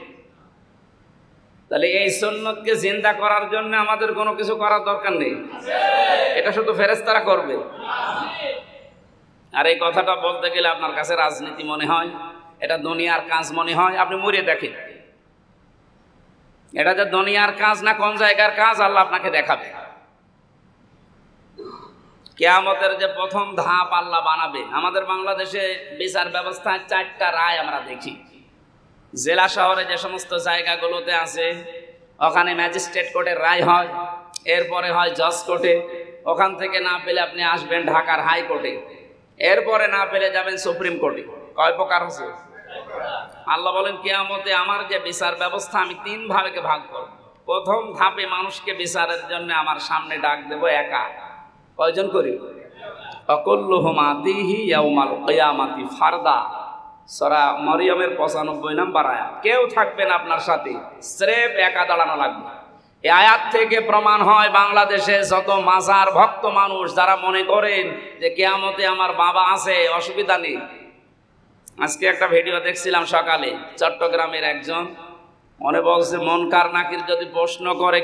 [SPEAKER 1] তাহলে এই সুন্নতকে জিন্দা করার জন্য আমাদের কোনো কিছু করার দরকার নেই, এটা শুধু ফেরেশতারা করবে। আর এই কথাটা বলতে গেলে আপনার কাছে রাজনীতি মনে হয়, এটা দুনিয়ার কাজ মনে হয়। আপনি মরে দেখেন, এটা যে দুনিয়ার কাজ না কোন জায়গার কাজ আল্লাহ আপনাকে দেখাবে। কিয়ামতের যে প্রথম ধাপ আল্লাহ বানাবে। আমাদের বাংলাদেশে বিচার ব্যবস্থায় 4টা রায় আমরা দেখি। জেলা শহরে যে সমস্ত জায়গাগুলোতে আছে, ওখানে ম্যাজিস্ট্রেট কোর্টের রায় হয়, এরপরে হয় জজ কোর্টে, ওখান থেকে না পেলে আপনি আসবেন ঢাকার হাইকোর্টে, এরপরে না পেলে যাবেন সুপ্রিম কোর্টে। কয় প্রকার আছে? আল্লাহ বলেন কিয়ামতে আমার যে বিচার ব্যবস্থা আমি 3 ভাগে ভাগ করব। প্রথম ধাপে মানুষকে বিচারের জন্য আমার সামনে ডাক দেব একা। কয়জন করি? অকুল্লুহুম আতিহি ইয়াউমাল কিয়ামাতি ফারদা। সূরা মরিয়মের 95 নম্বর আয়াত। কেউ থাকবে না আপনার সাথে, স্রেফ একা দাঁড়ানো লাগবে। এই আয়াত থেকে প্রমাণ হয় বাংলাদেশে যত মাজার ভক্ত মানুষ যারা মনে করেন যে কিয়ামতে আমার বাবা আছে, অসুবিধা নেই। আজকে একটা ভিডিও দেখছিলাম সকালে, চট্টগ্রামের একজন মনে বলছে মুনকার নাকির যদি প্রশ্ন করে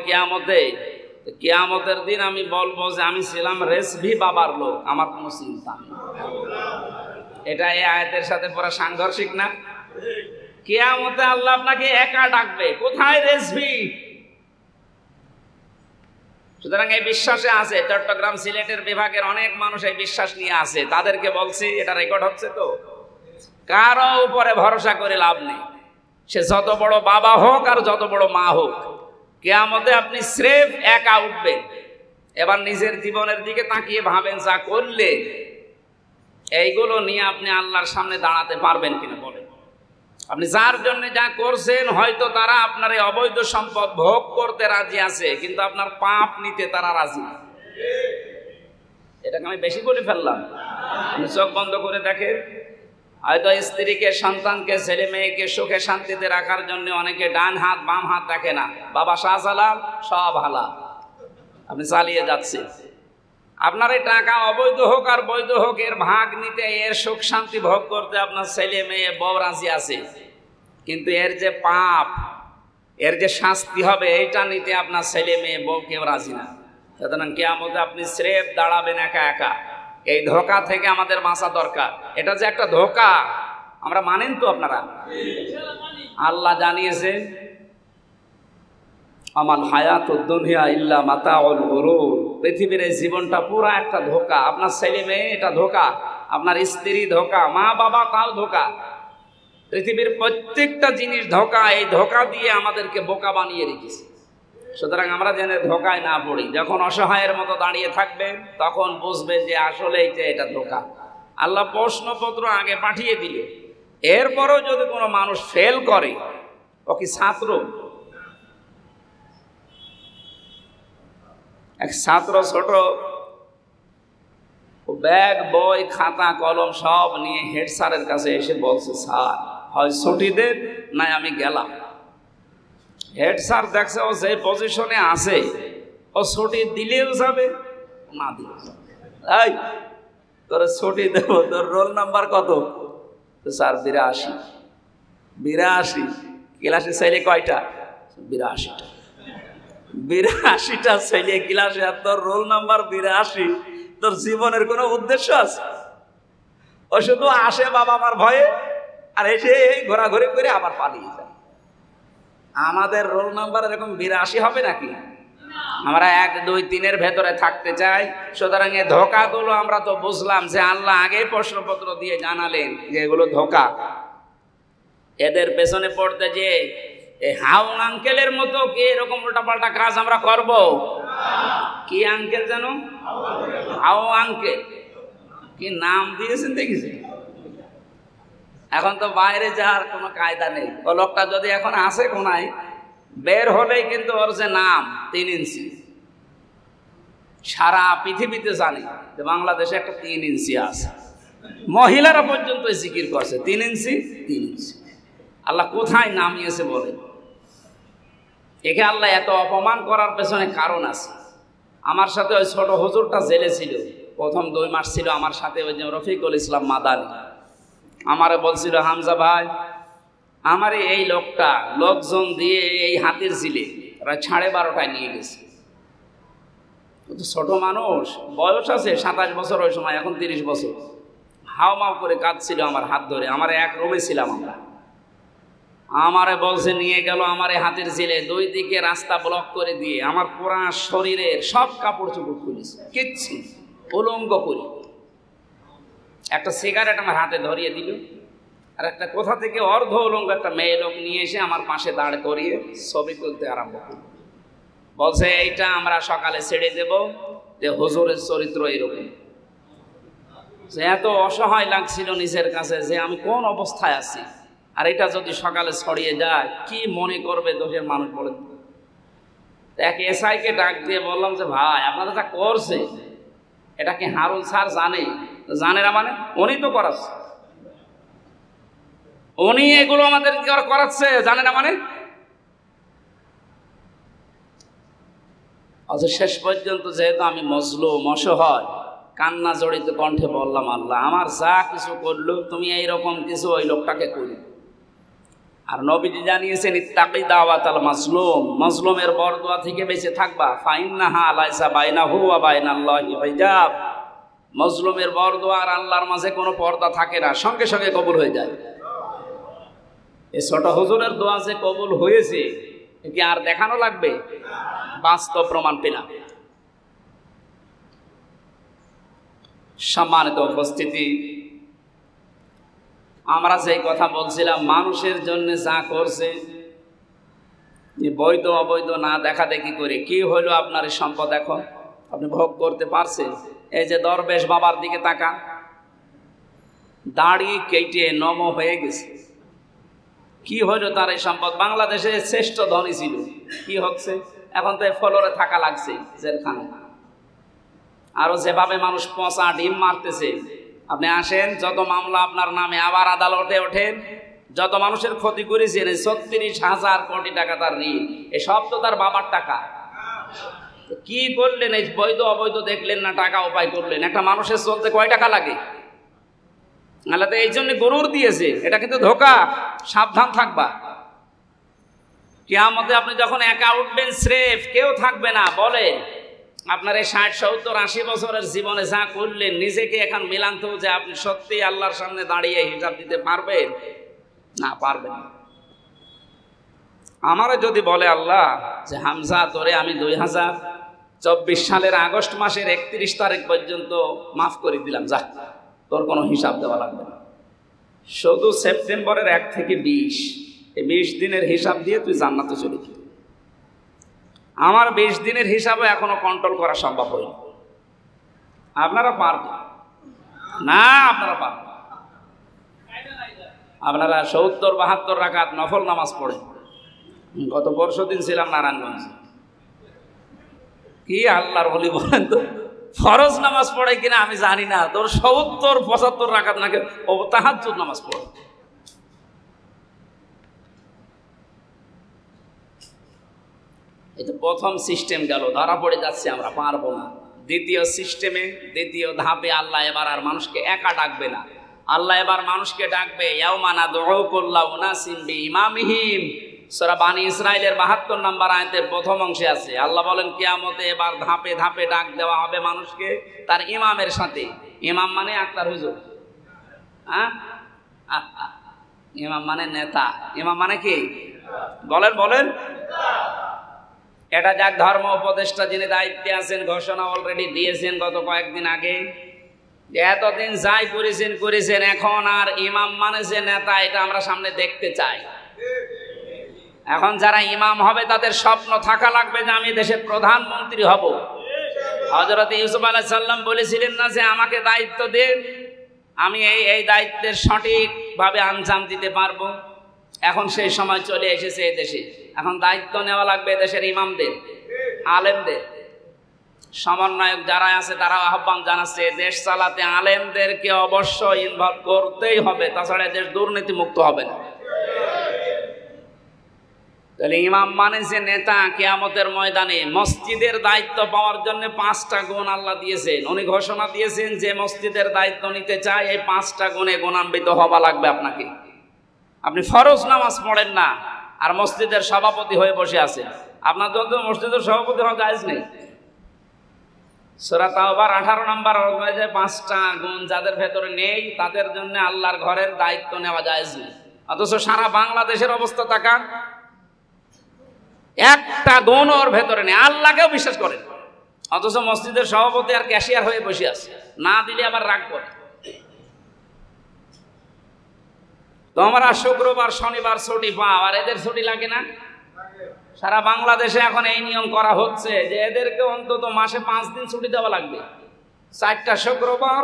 [SPEAKER 1] কিয়ামতের দিন আমি বলবো যে আমি ছিলাম রেসভি বাবার লোক, আমার কোনো চিন্তা নেই। এটা এই আয়াতের সাথে পুরো সাংঘর্ষিক না? কিয়ামতে আল্লাহ আপনাকে একা ডাকবে, কোথায় রেসভি? সুতরাং এই বিশ্বাসে আছে। চট্টগ্রাম সিলেটের বিভাগের অনেক মানুষ এই বিশ্বাস নিয়ে আছে। তাদেরকে বলছি, এটা রেকর্ড হচ্ছে তো, কারো উপরে ভরসা করে লাভ নেই। সে যত বড় বাবা হোক আর যত বড় মা হোক, কিয়ামতে আপনি স্রেফ একা উঠবেন। এবার নিজের জীবনের দিকে তাকিয়ে ভাবেন, যা করলে এইগুলো নিয়ে আপনি আল্লাহর সামনে দাঁড়াতে পারবেন কিনা বলেন। আপনি যার জন্য যা করছেন, হয়তো তারা আপনার এই অবৈধ সম্পদ ভোগ করতে রাজি আছে, কিন্তু আপনার পাপ নিতে তারা রাজি না। এটাকে আমি বেশি বলে ফেললাম? আপনি চোখ বন্ধ করে দেখেন, হয়তো স্ত্রীকে, সন্তানকে, ছেলে মেয়েকে সুখে শান্তিতে রাখার জন্য অনেকে ডান হাত বাম হাত দেখে না। বাবা শাহজালাল সব হালাল, আপনি চালিয়ে যাচ্ছেন। আপনার এই টাকা অবৈধ হোক আর বৈধ হোক, এর ভাগ নিতে, এর সুখ শান্তি ভোগ করতে আপনার ছেলে মেয়ে বউ রাজি আছে, কিন্তু এর যে পাপ, এর যে শাস্তি হবে, এইটা নিতে আপনার ছেলে মেয়ে বউ কেউ রাজি না। সুতরাং কিয়ামতে আপনি স্রেফ দাঁড়াবেন একা একা। এই ধোঁকা থেকে আমাদের বাঁচা দরকার। এটা যে একটা ধোঁকা, আমরা মানেন তো আপনারা? আল্লাহ জানিয়েছে, আমাল হায়াতুদ দুনিয়া ইল্লা মাতাউল গুরুর। পৃথিবীর এই জীবনটা পুরো একটা ধোঁকা। আপনার ছেলে মেয়ে এটা ধোঁকা, আপনার স্ত্রী ধোঁকা, মা বাবা তাও ধোঁকা। পৃথিবীর প্রত্যেকটা জিনিস ধোঁকা। এই ধোঁকা দিয়ে আমাদেরকে বোকা বানিয়ে রেখেছে। সুতরাং আমরা যেন ধোঁকায় না পড়ি। যখন অসহায়ের মতো দাঁড়িয়ে থাকবেন, তখন বুঝবেন যে আসলেই যে এটা ধোঁকা। আল্লাহ প্রশ্নপত্র আগে পাঠিয়ে দিল এরপরেও যদি কোনো মানুষ ফেল করে, ও কি ছাত্র? এক ছাত্র ছোট ব্যাগ, বই, খাতা, কলম সব নিয়ে হেড স্যারের কাছে এসে বলছে, স্যার হয় ছুটি দেন, নাই আমি গেলাম। হেড স্যার দেখছে ও যে পজিশনে আছে, ও ছুটি দিলেও যাবে, না দিলেও যাবে। এই তোর ছুটি দেবো, তোর রোল নাম্বার কত? স্যার 82। 82? ক্লাসে ছেলে কয়টা? 82টা। 82টা ছেলে ক্লাসে, আর তোর রোল নাম্বার 82। তোর জীবনের কোনো উদ্দেশ্য আছে? ও শুধু আসে বাবা আমার ভয়ে, আর এসে ঘোরাঘুরি করে আবার পালিয়ে যায়। আমাদের রোল নাম্বার এরকম 82 হবে নাকি? আমরা 1, 2, 3-এর ভেতরে থাকতে চাই। সুতরাং এই ধোকাগুলো আমরা তো বুঝলাম যে আল্লাহ আগে প্রশ্নপত্র দিয়ে জানালেন যে এগুলো ধোকা। এদের পেছনে পড়তে যে হাউন আঙ্কেলের মতো কি এরকম উল্টাপাল্টা কাজ আমরা করব? কি আঙ্কেল জানো? হাউ আঙ্কেল, কি নাম দিয়েছেন দেখেছি। এখন তো বাইরে যাওয়ার কোনো কায়দা নেই। ও লোকটা যদি এখন আসে কোনায়, বের হলেই কিন্তু ওর যে নাম 3 ইঞ্চি। সারা পৃথিবীতে জানি যে বাংলাদেশে একটা 3 ইঞ্চি আছে। মহিলারা পর্যন্ত জিকির করছে 3 ইঞ্চি, 3 ইঞ্চি। আল্লাহ কোথায় নামিয়েছে বলে? একে আল্লাহ এত অপমান করার পেছনে কারণ আছে। আমার সাথে ওই ছোট হুজুরটা জেলে ছিল, প্রথম 2 মাস ছিল আমার সাথে। ওই যে রফিকুল ইসলাম মাদানী আমারে বলছিল, হামজা ভাই, আমার এই লোকটা লোকজন দিয়ে এই হাতির ঝিলে প্রায় 12:30টায় নিয়ে গেছে। ছোট মানুষ, বয়স আছে 27 বছর ওই সময়, এখন 30 বছর। হাও মাও করে কাঁদছিল আমার হাত ধরে। আমার এক রুমে ছিলাম আমরা। আমারে বলছে নিয়ে গেল আমার হাতের ঝিলে, 2 দিকে রাস্তা ব্লক করে দিয়ে আমার পুরা শরীরের সব কাপড় চোপড় খুলেছে, কিচ্ছু উলঙ্গ করি। একটা সিগারেট আমার হাতে ধরিয়ে দিল, আর একটা কোথা থেকে অর্ধ উলঙ্গ একটা মেয়ে লোক নিয়ে এসে আমার পাশে দাঁড় করিয়ে ছবি তুলতে আরম্ভ করল। বলছে এইটা আমরা সকালে ছেড়ে দেব, যে হুজুরের চরিত্র এরকম। যে এত অসহায় লাগছিল নিজের কাছে যে আমি কোন অবস্থায় আছি, আর এটা যদি সকালে ছড়িয়ে যায় কি মনে করবে দেশের মানুষ বলেন। এক এসআইকে ডাক দিয়ে বললাম যে ভাই, আপনারা যা করছে এটা কি হারুন স্যার জানে? জানে না মানে? উনি তো করাচ্ছে, উনি এগুলো আমাদের করাচ্ছে, জানে না মানে? অথচ শেষ পর্যন্ত যেহেতু আমি মজলুম, অসহায়, কান্না জড়িত কণ্ঠে বললাম, আল্লাহ আমার যা কিছু করলো তুমি এইরকম কিছু ওই লোকটাকে করি। আর নবীজি জানিয়েছেন, ইত্তাকি দাওয়াতাল মাজলুম, মাজলুমের বরদোয়া থেকে বেঁচে থাকবা। ফাইন্নাহা লাইসা বাইনাহু ওয়া বাইনাল্লাহি হিজাব, মাজলুমের বরদোয়া আর আল্লাহর মাঝে কোনো পর্দা থাকে না, সঙ্গে সঙ্গে কবুল হয়ে যায়। এই ছোট হুজুরের দোয়া যে কবুল হয়েছে, কি আর দেখানো লাগবে? বাস্তব প্রমাণ পেলাম। সম্মানিত উপস্থিতি, আমরা যে কথা বলছিলাম, মানুষের জন্য যা করছে, বৈধ অবৈধ না দেখা দেখি করে কি হইল আপনার এই সম্পদ? এখন আপনি ভোগ করতে পারছেন? এই যে দরবেশ বাবার দিকে তাকা, দাড়ি কেটে নম হয়ে গেছে। কি হইল তার এই সম্পদ? বাংলাদেশে শ্রেষ্ঠ ধনী ছিল, কি হচ্ছে এখন? তো ফ্লোরে থাকা লাগছে জেলখানে। আরো যেভাবে মানুষ পচা ডিম মারতেছে, আপনি আসেন, যত মামলা আপনার নামে, আবার আদালতে ওঠেন, যত মানুষের ক্ষতি করেছেন, 36,000 কোটি টাকা তার ঋণ, এসব তো তার বাবার টাকা। কি করলেন? এই বৈধ অবৈধ দেখলেন না, টাকা উপায় করলেন। একটা মানুষের চলতে কয় টাকা লাগে? আল্লাহ তো এই জন্য গরুর দিয়েছে, এটা কিন্তু ধোকা, সাবধান থাকবা। কিয়ামতে আপনি যখন একা উঠবেন, স্রেফ কেউ থাকবে না, বলেন আপনার এই 60, 70, 80 বছরের জীবনে যা করলেন, নিজেকে এখন মিলান তো, যে আপনি সত্যি আল্লাহর সামনে দাঁড়িয়ে হিসাব দিতে পারবেন? না, পারবেন। আমারে যদি বলে আল্লাহ যে হামজা তোরে আমি 2024 সালের আগস্ট মাসের 31 তারিখ পর্যন্ত মাফ করে দিলাম, যা তোর কোনো হিসাব দেওয়া লাগবে না, শুধু সেপ্টেম্বরের 1 থেকে 20, এই 20 দিনের হিসাব দিয়ে তুই জান্নাতে চলে যাবি। আমার 20 দিনের হিসাবে এখনো কন্ট্রোল করা সম্ভব হয়নি। আপনারা পারবেন না? আপনারা পারবেন। আপনারা 70-72 রাকাত নফল নামাজ পড়েন। গত পরশুদিন ছিলাম নারায়ণগঞ্জ। কি আল্লাহর বলি বলেন তো, ফরজ নামাজ পড়ে কিনা আমি জানি না, তোর 70-75 রাকাত নাকি ও তাহাজ্জুদ নামাজ পড়ে। এটা প্রথম সিস্টেম গেল, ধরা পড়ে যাচ্ছে, আমরা পারবো না। দ্বিতীয় সিস্টেমে, দ্বিতীয় ধাপে আল্লাহ এবার আর মানুষকে একা ডাকবে না। আল্লাহ এবার মানুষকে ডাকবে ইয়াউমা নাদউ কুল্লা উনাসিম বিইমামিহিম। সূরা বানী ইসরাঈলের 72 নম্বর আয়াতের প্রথম অংশে আছে। আল্লাহ বলেন কিয়ামতে এবার ধাপে ধাপে ডাক দেওয়া হবে মানুষকে তার ইমামের সাথে। ইমাম মানে আক্তার হুজুর, হ্যাঁ, ইমাম মানে নেতা। ইমাম মানে কি বলেন বলেন? এটা যাক ধর্ম উপদেষ্টা যিনি দায়িত্বে আছেন, ঘোষণা অলরেডি দিয়েছেন গত কয়েকদিন আগে, এতদিন যাই করেছেন, এখন আর ইমাম মানে যে নেতা এটা আমরা সামনে দেখতে চাই। এখন যারা ইমাম হবে তাদের স্বপ্ন থাকা লাগবে যে আমি দেশের প্রধানমন্ত্রী হব। হযরত ইউসুফ আলাইহিস সালাম বলেছিলেন না যে আমাকে দায়িত্ব দেন, আমি এই দায়িত্বের সঠিকভাবে আঞ্জাম দিতে পারবো। এখন সেই সময় চলে এসেছে এই দেশে। এখন দায়িত্ব নেওয়া লাগবে দেশের ইমামদের, আলেমদের। সমন্বয়ক যারা আছে তারা আহ্বান জানাচ্ছে দেশ চালাতে আলেমদেরকে অবশ্যই ইনভলভ করতেই হবে, তাছাড়া দেশ দুর্নীতি মুক্ত হবে না। তাহলে ইমাম মানে যে নেতা, কিয়ামতের ময়দানে মসজিদের দায়িত্ব পাওয়ার জন্য 5টা গুণ আল্লাহ দিয়েছেন। উনি ঘোষণা দিয়েছেন যে মসজিদের দায়িত্ব নিতে চায় এই 5টা গুণে গুণান্বিত হওয়া লাগবে আপনাকে। আপনি ফরজ নামাজ পড়েন না আর মসজিদের সভাপতি হয়ে বসে আছেন, আপনার জন্য মসজিদের সভাপতি হওয়া জায়েজ নেই। সূরা তাওবার 18 নম্বর অনুযায়ী 5টা গুণ যাদের ভেতরে নেই তাদের জন্য আল্লাহর ঘরের দায়িত্ব নেওয়া জায়েজ নেই। অথচ সারা বাংলাদেশের অবস্থা তাকান, একটা গুণ ওর ভেতরে নেই, আল্লাহকেও বিশ্বাস করে, অথচ মসজিদের সভাপতি আর ক্যাশিয়ার হয়ে বসে আছে, না দিলে আবার রাগ করে। তোমরা শুক্রবার শনিবার ছুটি পাও আর এদের ছুটি লাগে না? সারা বাংলাদেশে এখন এই নিয়ম করা হচ্ছে যে এদেরকে অন্তত মাসে 5 দিন ছুটি দেওয়া লাগবে। 4টা শুক্রবার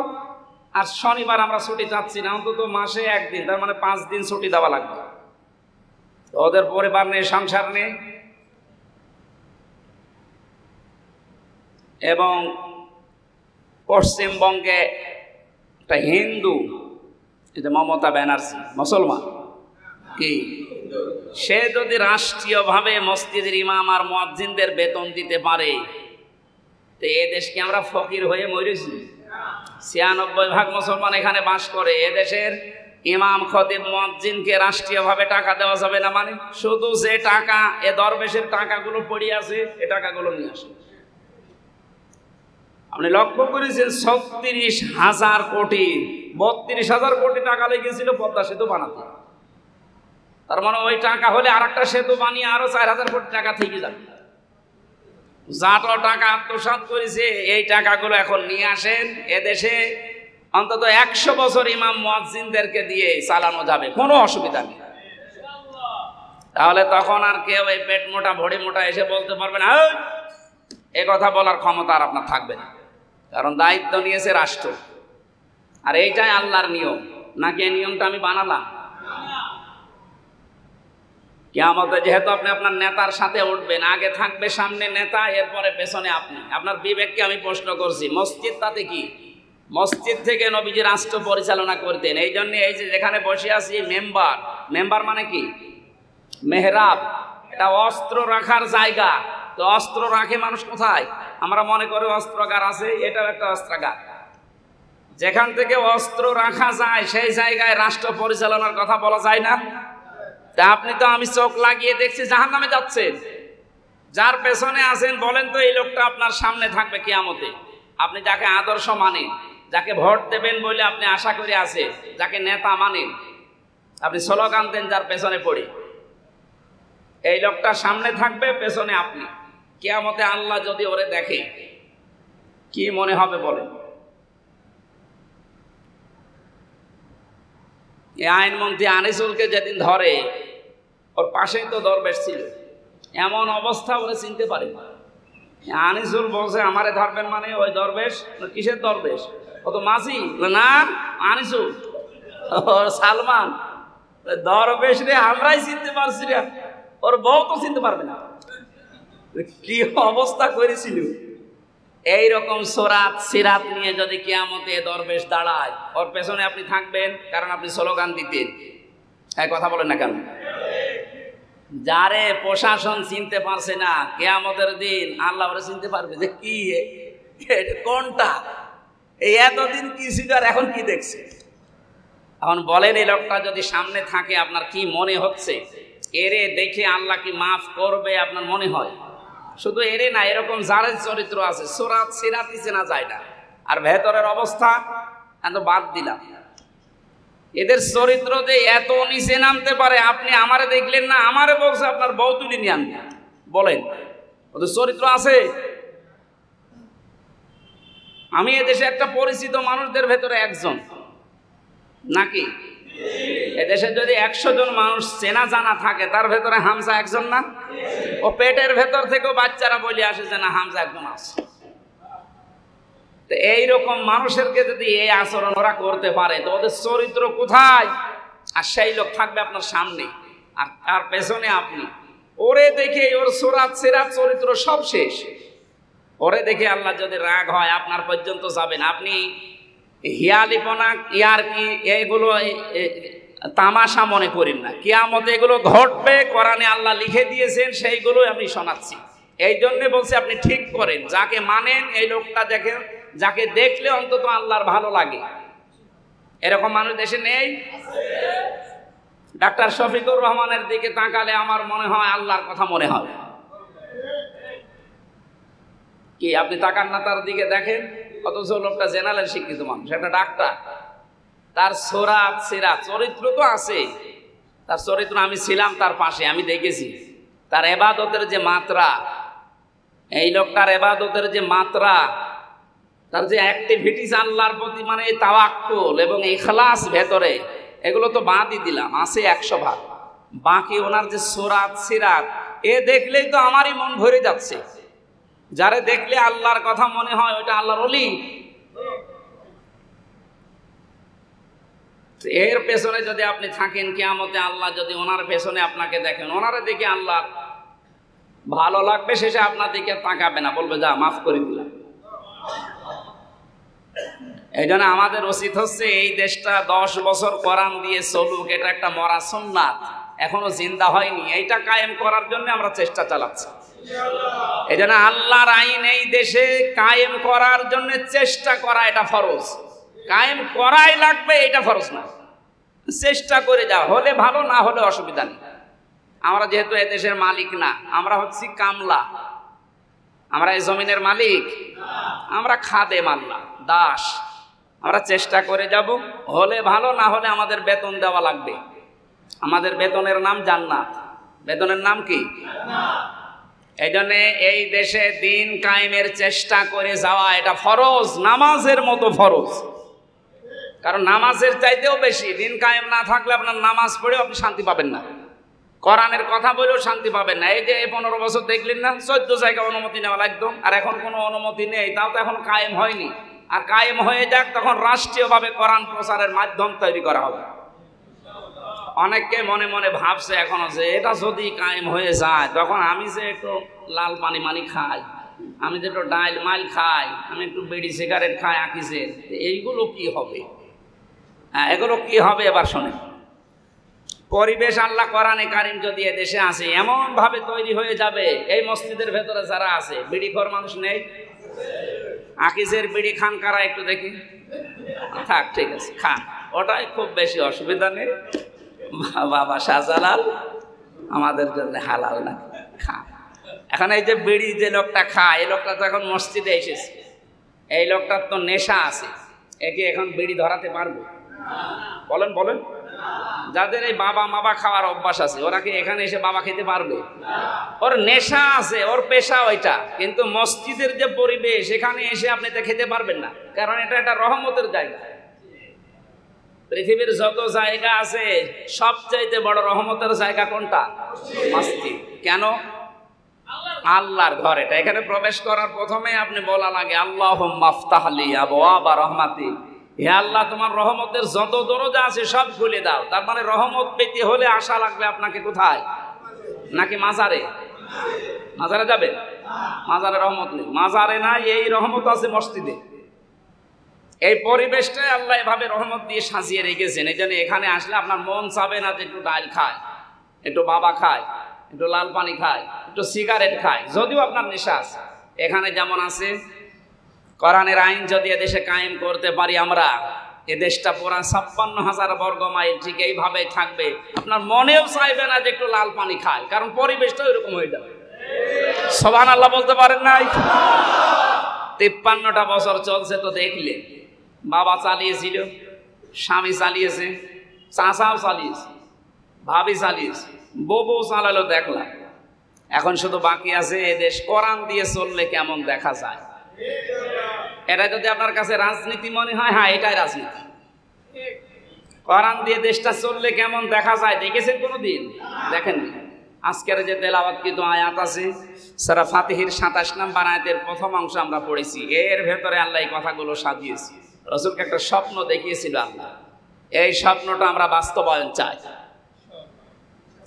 [SPEAKER 1] আর শনিবার আমরা ছুটি চাচ্ছি না, অন্তত মাসে 1 দিন, তার মানে 5 দিন ছুটি দেওয়া লাগবে। ওদের পরিবার নেই, সংসার নেই। এবং পশ্চিমবঙ্গে একটা হিন্দু, এটা মমতা ব্যানার্জি, মুসলমান কি, সে যদি রাষ্ট্রীয়ভাবে মসজিদের ইমাম আর মুয়াজ্জিনদের বেতন দিতে পারে তো এ দেশকে আমরা ফকির হয়ে মরেছি। 96% মুসলমান এখানে বাস করে। এদেশের ইমাম, খতিব, মুয়াজ্জিনকে রাষ্ট্রীয়ভাবে টাকা দেওয়া যাবে না, মানে শুধু যে টাকা এ দরবেশের টাকাগুলো পড়ে আছে এ টাকাগুলো নিয়ে আসে। আপনি লক্ষ্য করেছেন 36,000 কোটি, 32,000 কোটি টাকা লেগেছিল পদ্মা সেতু বানাতে। তার মানে ওই টাকা হলে আর একটা সেতু বানিয়ে আরো 4,000 কোটি টাকা থেকে যাবে। যাটা টাকা আত্মসাৎ করেছে এই টাকাগুলো এখন নিয়ে আসেন, এদেশে অন্তত 100 বছর ইমাম মুয়াজ্জিনদেরকে দিয়ে চালানো যাবে, কোনো অসুবিধা নেই। তাহলে তখন আর কেউ এই পেট মোটা ভড়ি মোটা এসে বলতে পারবে না, এ কথা বলার ক্ষমতা আর আপনার থাকবে না, কারণ দায়িত্ব নিয়েছে রাষ্ট্র। আর এইটাই আল্লাহর নিয়ম, নাকি এই নিয়মটা আমি বানালাম? কিয়ামতে যেহেতু আপনি আপনার নেতার সাথে উঠবেন, আগে থাকবে সামনে নেতা, এরপরে পেছনে আপনি। আপনার বিবেককে আমি প্রশ্ন করছি, মসজিদ তাতে কি? মসজিদ থেকে নবীজি রাষ্ট্র পরিচালনা করতেন। এই জন্য এই যে যেখানে বসে আছি মেম্বার, মেম্বার মানে কি? মেহরাব, এটা অস্ত্র রাখার জায়গা। তো অস্ত্র রাখে মানুষ কোথায়? আমরা মনে করি অস্ত্রাগার আছে, এটাও একটা অস্ত্রাগার। যেখান থেকে অস্ত্র রাখা যায় সেই জায়গায় রাষ্ট্র পরিচালনার কথা বলা যায় না? তা আপনি তো আমি চোখ লাগিয়ে দেখছি জাহান্নামে যাচ্ছেন, যার পেছনে আছেন বলেন তো এই লোকটা আপনার সামনে থাকবে কিয়ামতে। আপনি যাকে আদর্শ মানেন, যাকে ভোট দেবেন বলে আপনি আশা করে আছেন, যাকে নেতা মানেন, আপনি স্লোগান দেন যার পেছনে পড়ে, এই লোকটা সামনে থাকবে, পেছনে আপনি। কিয়ামতে আল্লাহ যদি ওরে দেখে কি মনে হবে বলেন? এই আইনমন্ত্রী আনিসুলকে যেদিন ধরে, ওর পাশেই তো দরবেশ ছিল, এমন অবস্থা ওরা চিনতে পারে। আনিসুল বলছে আমারে ধরবেন মানে ওই দরবেশ, কিসের দরবেশ? ও তো মাঝি না, আনিসুল সালমান। দরবেশ রে আমরাই চিনতে পারছি না, ওর বউ তো চিনতে পারবে না। কি অবস্থা করেছিল। এইরকম সোরাত সিরাত নিয়ে যদি কিয়ামতে দরবেশ দাঁড়ায়, ওর পেছনে আপনি থাকবেন, কারণ আপনি স্লোগান দিতেন। এই কথা বলেন না কেন? যারে প্রশাসন চিনতে পারছে না, কিয়ামতের দিন আল্লাহ ওরা চিনতে পারবে যে কি কোনটা, এই এতদিন কি ছিল আর এখন কি দেখছে। এখন বলেন, এই লোকটা যদি সামনে থাকে আপনার কি মনে হচ্ছে? এরে দেখে আল্লাহ কি মাফ করবে আপনার মনে হয়? শুধু এরে না, এরকম যারের চরিত্র আছে সোরাত সিরাতি চেনা যায় না, আর ভেতরের অবস্থা এত বাদ দিলাম। এদের চরিত্র যে এত নিচে নামতে পারে, আপনি আমারে দেখলেন না, আমারে বলছে আপনার বউ তুলি নিয়ে আনবেন। বলেন, ওদের চরিত্র আছে? আমি এদেশে একটা পরিচিত মানুষদের ভেতরে একজন নাকি? এদেশে যদি 100 জন মানুষ চেনা জানা থাকে, তার ভেতরে হামজা একজন না? ও পেটের ভেতর থেকেও বাচ্চারা বলে আসে যে না, হামজা একজন আছে। তো এইরকম মানুষেরকে যদি এই আচরণ ওরা করতে পারে, তো ওদের চরিত্র কোথায়? আর সেই লোক থাকবে আপনার সামনে, আর তার পেছনে আপনি। ওরে দেখে ওর সোরাত সিরাত চরিত্র সব শেষ। ওরে দেখে আল্লাহ যদি রাগ হয়, আপনার পর্যন্ত যাবেন। আপনি হিয়ালিপনা ইয়ারকি এগুলো তামাশা মনে করেন না। কিয়ামতে এগুলো ঘটবে, কোরআনে আল্লাহ লিখে দিয়েছেন, সেইগুলো আমি শোনাচ্ছি। এই জন্য বলছি আপনি ঠিক করেন, যাকে মানেন এই লোকটা দেখেন, যাকে দেখলে অন্তত আল্লাহর ভালো লাগে। এরকম মানুষ দেশে নেই? ডাক্তার শফিকুর রহমানের দিকে তাকালে আমার মনে হয় আল্লাহর কথা মনে হয়। কি আপনি তাকান না তার দিকে? দেখেন, অথচ লোকটা জেনারেল শিক্ষিত মানুষ, একটা ডাক্তার। তার সোরাত সিরাত চরিত্র তো আছে, তার চরিত্র আমি ছিলাম তার পাশে, আমি দেখেছি তার এবাদতের যে মাত্রা, এই লোকটার এবাদতের যে মাত্রা, তার যে অ্যাক্টিভিটিস আল্লাহর প্রতি, মানে তাওয়াক্কুল এবং ইখলাস ভেতরে, এগুলো তো বাদই দিলাম, আছে 100 ভাগ। বাকি ওনার যে সোরাত সিরাত, এ দেখলেই তো আমারই মন ভরে যাচ্ছে। যারে দেখলে আল্লাহর কথা মনে হয়, ওইটা আল্লাহর ওলি। এর পেছনে যদি আপনি থাকেন, কিয়ামতে আল্লাহ যদি ওনার পেছনে আপনাকে দেখেন, ওনারে দেখে আল্লাহ ভালো লাগবে, শেষে আপনার দিকে তাকাবে না, বলবে যা মাফ করে দিলাম। এই জন্য আমাদের উচিত হচ্ছে এই দেশটা 10 বছর কোরআন দিয়ে চলুক, এটা একটা মরা সুন্নাত, এখনো জিন্দা হয়নি। এইটা কায়েম করার জন্য আমরা চেষ্টা চালাচ্ছি। এই জন্য আল্লাহর আইন এই দেশে কায়েম করার জন্য চেষ্টা করা, এটা ফরজ। কায়েম করাই লাগবে, এটা ফরজ না। চেষ্টা করে যাও, হলে ভালো, না হলে অসুবিধা নেই। আমরা যেহেতু এ দেশের মালিক না, আমরা হচ্ছি কামলা। আমরা এই জমিনের মালিক, আমরা খাদেম, আল্লাহ দাস। আমরা চেষ্টা করে যাব, হলে ভালো, না হলে আমাদের বেতন দেওয়া লাগবে। আমাদের বেতনের নাম জান্নাত। বেতনের নাম কি? এই জন্য এই দেশে দিন কায়েমের চেষ্টা করে যাওয়া, এটা ফরজ, নামাজের মতো ফরজ। কারণ নামাজের চাইতেও বেশি। দিন কায়েম না থাকলে আপনার নামাজ পড়েও আপনি শান্তি পাবেন না, কোরআনের কথা বলেও শান্তি পাবেন না। এই যে 15 বছর দেখলেন না, 14 জায়গায় অনুমতি নেওয়া লাগতো, আর এখন কোনো অনুমতি নেই, তাও তো এখন কায়েম হয়নি। আর কায়েম হয়ে যাক, তখন রাষ্ট্রীয়ভাবে কোরআন প্রচারের মাধ্যম তৈরি করা হবে। অনেককে মনে মনে ভাবছে এখনো যে এটা যদি কায়েম হয়ে যায়, তখন আমি যে একটু লাল পানি মানি খাই, আমি যে একটু ডাইল মাইল খাই, আমি একটু বিড়ি সিগারেট খাই আকিসের, এইগুলো কি হবে? এগুলো কি হবে? এবার শোনেন, পরিবেশ আল্লাহ কোরআনে কারিম যদি এদেশে আসে, এমন ভাবে তৈরি হয়ে যাবে, এই মসজিদের ভেতরে যারা আছে বিড়িখোর মানুষ নেই? আকিসের বিড়ি খান কারা? একটু দেখি। থাক, ঠিক আছে, খান, ওটাই খুব বেশি অসুবিধা নেই। বাবা শাহজালাল আমাদের জন্য হালাল না, খান। এখন এই যে বিড়ি যে লোকটা খায়, এই লোকটা তো এখন মসজিদে এসেছে, এই লোকটার তো নেশা আছে, একে এখন বিড়ি ধরাতে পারবো? বলেন বলেন। যাদের এই বাবা মাবা খাওয়ার অভ্যাস আছে, ওরা কি এখানে এসে বাবা খেতে পারবে? ওর নেশা আছে, ওর পেশা ওইটা। কিন্তু মসজিদের যে পরিবেশ, এখানে এসে আপনি তো খেতে পারবেন না, কারণ এটা একটা রহমতের জায়গা। পৃথিবীর যত জায়গা আছে, সবচাইতে বড় রহমতের জায়গা কোনটা? মসজিদ। কেন? আল্লাহর ঘর এটা। এখানে প্রবেশ করার প্রথমে আপনি বলা লাগে আল্লাহুম্মা আফতাহলি আবওয়াবা রাহমাতি, হে আল্লাহ, তোমার রহমতের যত দরজা আছে সব খুলে দাও। তার মানে রহমত পেতে হলে আশা লাগবে আপনাকে কোথায়? নাকি মাজারে? মাজারে যাবে? মাজারে রহমত নেই, মাজারে নাই, এই রহমত আছে মসজিদে। এই পরিবেশটাই আল্লাহ এভাবে রহমত দিয়ে সাজিয়ে রেখেছেন। এই জন্য এখানে আসলে আপনার মন চাবে না যে একটু ডাল খায়, একটু বাবা খায়, একটু লাল পানি খায়, একটু সিগারেট খায়, যদিও আপনার নেশা আছে। এখানে যেমন আছে, কোরআনের আইন যদি এদেশে কায়েম করতে পারি আমরা, এ দেশটা পুরা 56,000 বর্গ মাইল ঠিক এইভাবে থাকবে। আপনার মনেও চাইবে না যে একটু লাল পানি খায়, কারণ পরিবেশটা এরকম হয়ে যাবে। সুবহানাল্লাহ বলতে পারেন নাই? 53টা বছর চলছে তো দেখলে, বাবা চালিয়েছিল, স্বামী চালিয়েছে, চাচাও চালিয়েছে, ভাবি চালিয়েছে, বউ চালালো দেখলাম। এখন শুধু বাকি আছে এ দেশ কোরআন দিয়ে চললে কেমন দেখা যায়। এটা যদি আপনার কাছে রাজনীতি মনে হয়, হ্যাঁ এটাই রাজনীতি। কোরআন দিয়ে দেশটা চললে কেমন দেখা যায় দেখেছেন কোনোদিন? দেখেননি। আজকের যে তেলাওয়াতকৃত আয়াত আছে সূরা ফাতিহার 27 নম্বর আয়াতের প্রথম অংশ আমরা পড়েছি, এর ভেতরে আল্লাহ এই কথাগুলো সাজিয়েছে। রাসূলকে একটা স্বপ্ন দেখিয়েছিল আল্লাহ, এই স্বপ্নটা আমরা বাস্তবায়ন চাই।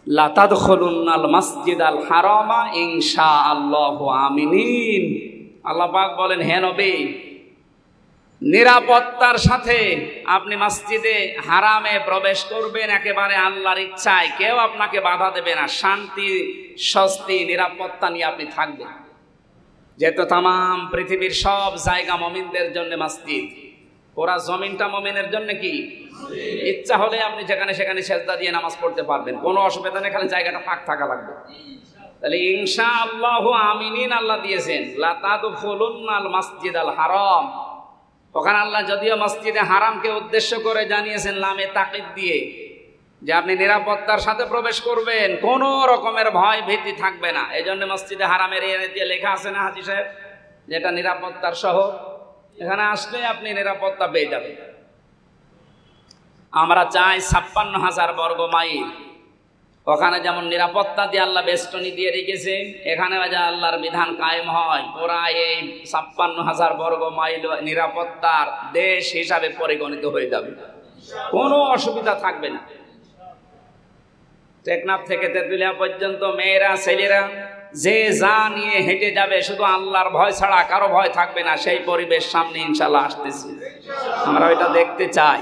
[SPEAKER 1] লা তাদখুলুন্নাল মাসজিদাল হারামা ইনশাআল্লাহু আমিনিন। আল্লাহ পাক বলেন, হে নবী, নিরাপত্তার সাথে আপনি মসজিদে হারামে প্রবেশ করবেন একেবারে আল্লাহর ইচ্ছায়, কেউ আপনাকে বাধা দেবে না। শান্তি, স্বস্তি, নিরাপত্তা নিয়ে আপনি থাকবেন। যেহেতু তাম পৃথিবীর সব জায়গা মুমিনদের জন্য মসজিদ, পুরা জমিনটা মুমিনের জন্য কি? ইচ্ছা হলে আপনি যেখানে সেখানে সেজদা দিয়ে নামাজ পড়তে পারবেন, কোনো অসুবিধা নেই, খালি জায়গাটা ফাঁক থাকা লাগবে। তাহলে ইনশাআল্লাহু আমিনিন আল্লাহ দিয়েছেন, লা তাদখুলুন্নাল মাসজিদাল হারাম। ওখানে আল্লাহ যদিও মসজিদে হারামকে উদ্দেশ্য করে জানিয়েছেন লামে তাকিদ দিয়ে, যে আপনি নিরাপত্তার সাথে প্রবেশ করবেন, কোনো রকমের ভয় ভীতি থাকবে না। এই জন্য মসজিদে হারামের এরিয়াতে লেখা আছে না হাজী সাহেব, যেটা নিরাপত্তার শহর, এখানে আসলে আপনি নিরাপত্তা পেয়ে যাবেন। আমরা চাই 56,000 বর্গ মাইল, ওখানে যেমন নিরাপত্তা দিয়ে আল্লাহ বেষ্টনী দিয়ে রেখেছে, এখানে আল্লাহর বিধান কায়েম হয়, পুরা এই 56,000 বর্গ মাইল নিরাপত্তার দেশ হিসাবে পরিগণিত হয়ে যাবে, কোনো অসুবিধা থাকবে না। টেকনাফ থেকে তেঁতুলিয়া পর্যন্ত মেয়েরা ছেলেরা যে যা নিয়ে হেঁটে যাবে, শুধু আল্লাহর ভয় ছাড়া কারো ভয় থাকবে না। সেই পরিবেশ সামনে ইনশাল্লাহ আসতেছে, আমরা ওইটা দেখতে চাই।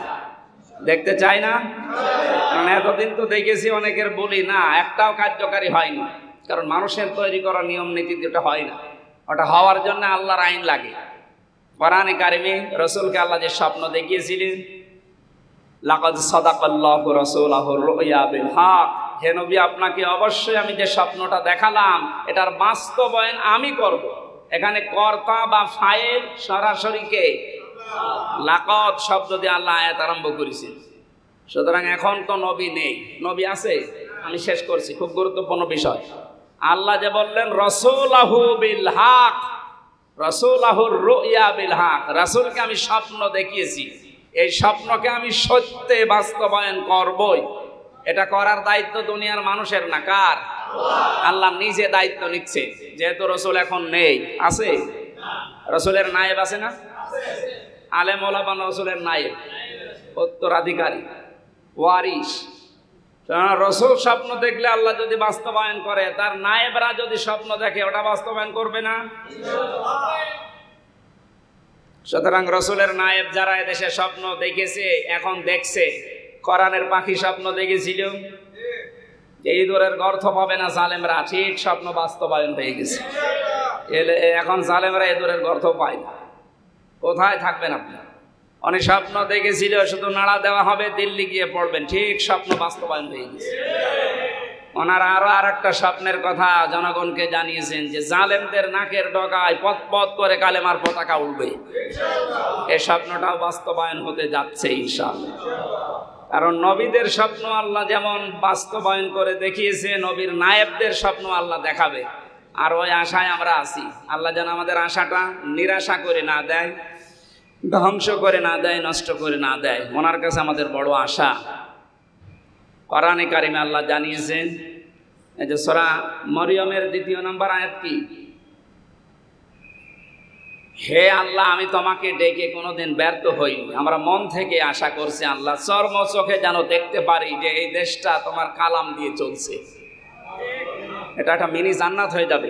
[SPEAKER 1] দেখতে চাই না? কারণ এতদিন তো দেখেছি অনেকের বলি না, একটাও কার্যকারী হয়নি। কারণ মানুষের তৈরি করা নিয়ম নীতি যেটা হয় না, ওটা হওয়ার জন্য আল্লাহর আইন লাগে। কোরআনে কারিমে রাসূলকে আল্লাহ যে স্বপ্ন দেখিয়েছিলেন, লাকাদ সাদাকাল্লাহু রাসূলাহুর রুয়া বিল হক, হে নবী আপনাকে অবশ্যই আমি যে স্বপ্নটা দেখালাম এটার বাস্তবায়ন আমি করব। এখানে কর্তা বা ফাইল সরাসরি কে? লাকাদ শব্দ দিয়ে আল্লাহ আয়াত আরম্ভ করেছেন। সুতরাং এখন তো নবী নেই, নবী আছে। আমি শেষ করছি, খুব গুরুত্বপূর্ণ বিষয়। আল্লাহ যে বললেন রাসূলাহু বিল হক, রাসূলাহুর রুয়া বিল হক, রাসূলকে আমি স্বপ্ন দেখিয়েছি, এই স্বপ্নকে আমি সত্যে বাস্তবায়ন করবই। এটা করার দায়িত্ব দুনিয়ার মানুষের না, কার? আল্লাহ নিজে দায়িত্ব নিচ্ছে। যেহেতু রাসূল এখন নেই, আছে? রাসূলের নায়েব আছে না? আলেম ওলামা রাসূলের নায়েব, উত্তরাধিকারী, ওয়ারিস। রাসূল স্বপ্ন দেখলে আল্লাহ যদি বাস্তবায়ন করে, তার নায়েবরা যদি স্বপ্ন দেখে, ওটা বাস্তবায়ন করবে না? সুতরাং রাসূলের নায়েব যারা এদেশে স্বপ্ন দেখেছে, এখন দেখছে। কোরআনের পাখি স্বপ্ন দেখেছিল যে ইঁদুরের গর্ত পাবে না জালেমরা, ঠিক স্বপ্ন বাস্তবায়ন হয়ে গেছে। এখন জালেমরা ইঁদুরের গর্ত পায় না। কোথায় থাকবেন আপনি? অনেক স্বপ্ন দেখেছিল শুধু নাড়া দেওয়া হবে, দিল্লি গিয়ে পড়বেন, ঠিক স্বপ্ন বাস্তবায়ন হয়ে গেছে। ওনারা আরো আর একটা স্বপ্নের কথা জনগণকে জানিয়েছেন, যে জালেমদের নাকের ডগায় পথ পথ করে কালেমার পতাকা উঠবে। এই স্বপ্নটাও বাস্তবায়ন হতে যাচ্ছে ইনশাআল্লাহ। কারণ নবীদের স্বপ্ন আল্লাহ যেমন বাস্তবায়ন করে দেখিয়েছে, নবীর নায়েবদের স্বপ্ন আল্লাহ দেখাবে। আর ওই আশায় আমরা আছি। আল্লাহ যেন আমাদের আশাটা নিরাশা করে না দেয়, ধ্বংস করে না দেয়, নষ্ট করে না দেয়। ওনার কাছে আমাদের বড় আশা। কোরআনে কারিমে আল্লাহ জানিয়েছেন, এই যে সূরা মরিয়মের 2 নম্বর আয়াত কি? হে আল্লাহ, আমি তোমাকে ডেকে কোনোদিন ব্যর্থ হইনি। আমরা মন থেকে আশা করছি আল্লাহ চর্ম চোখে যেন দেখতে পারি যে এই দেশটা তোমার কালাম দিয়ে চলছে। এটা একটা মিনি জান্নাত হয়ে যাবে।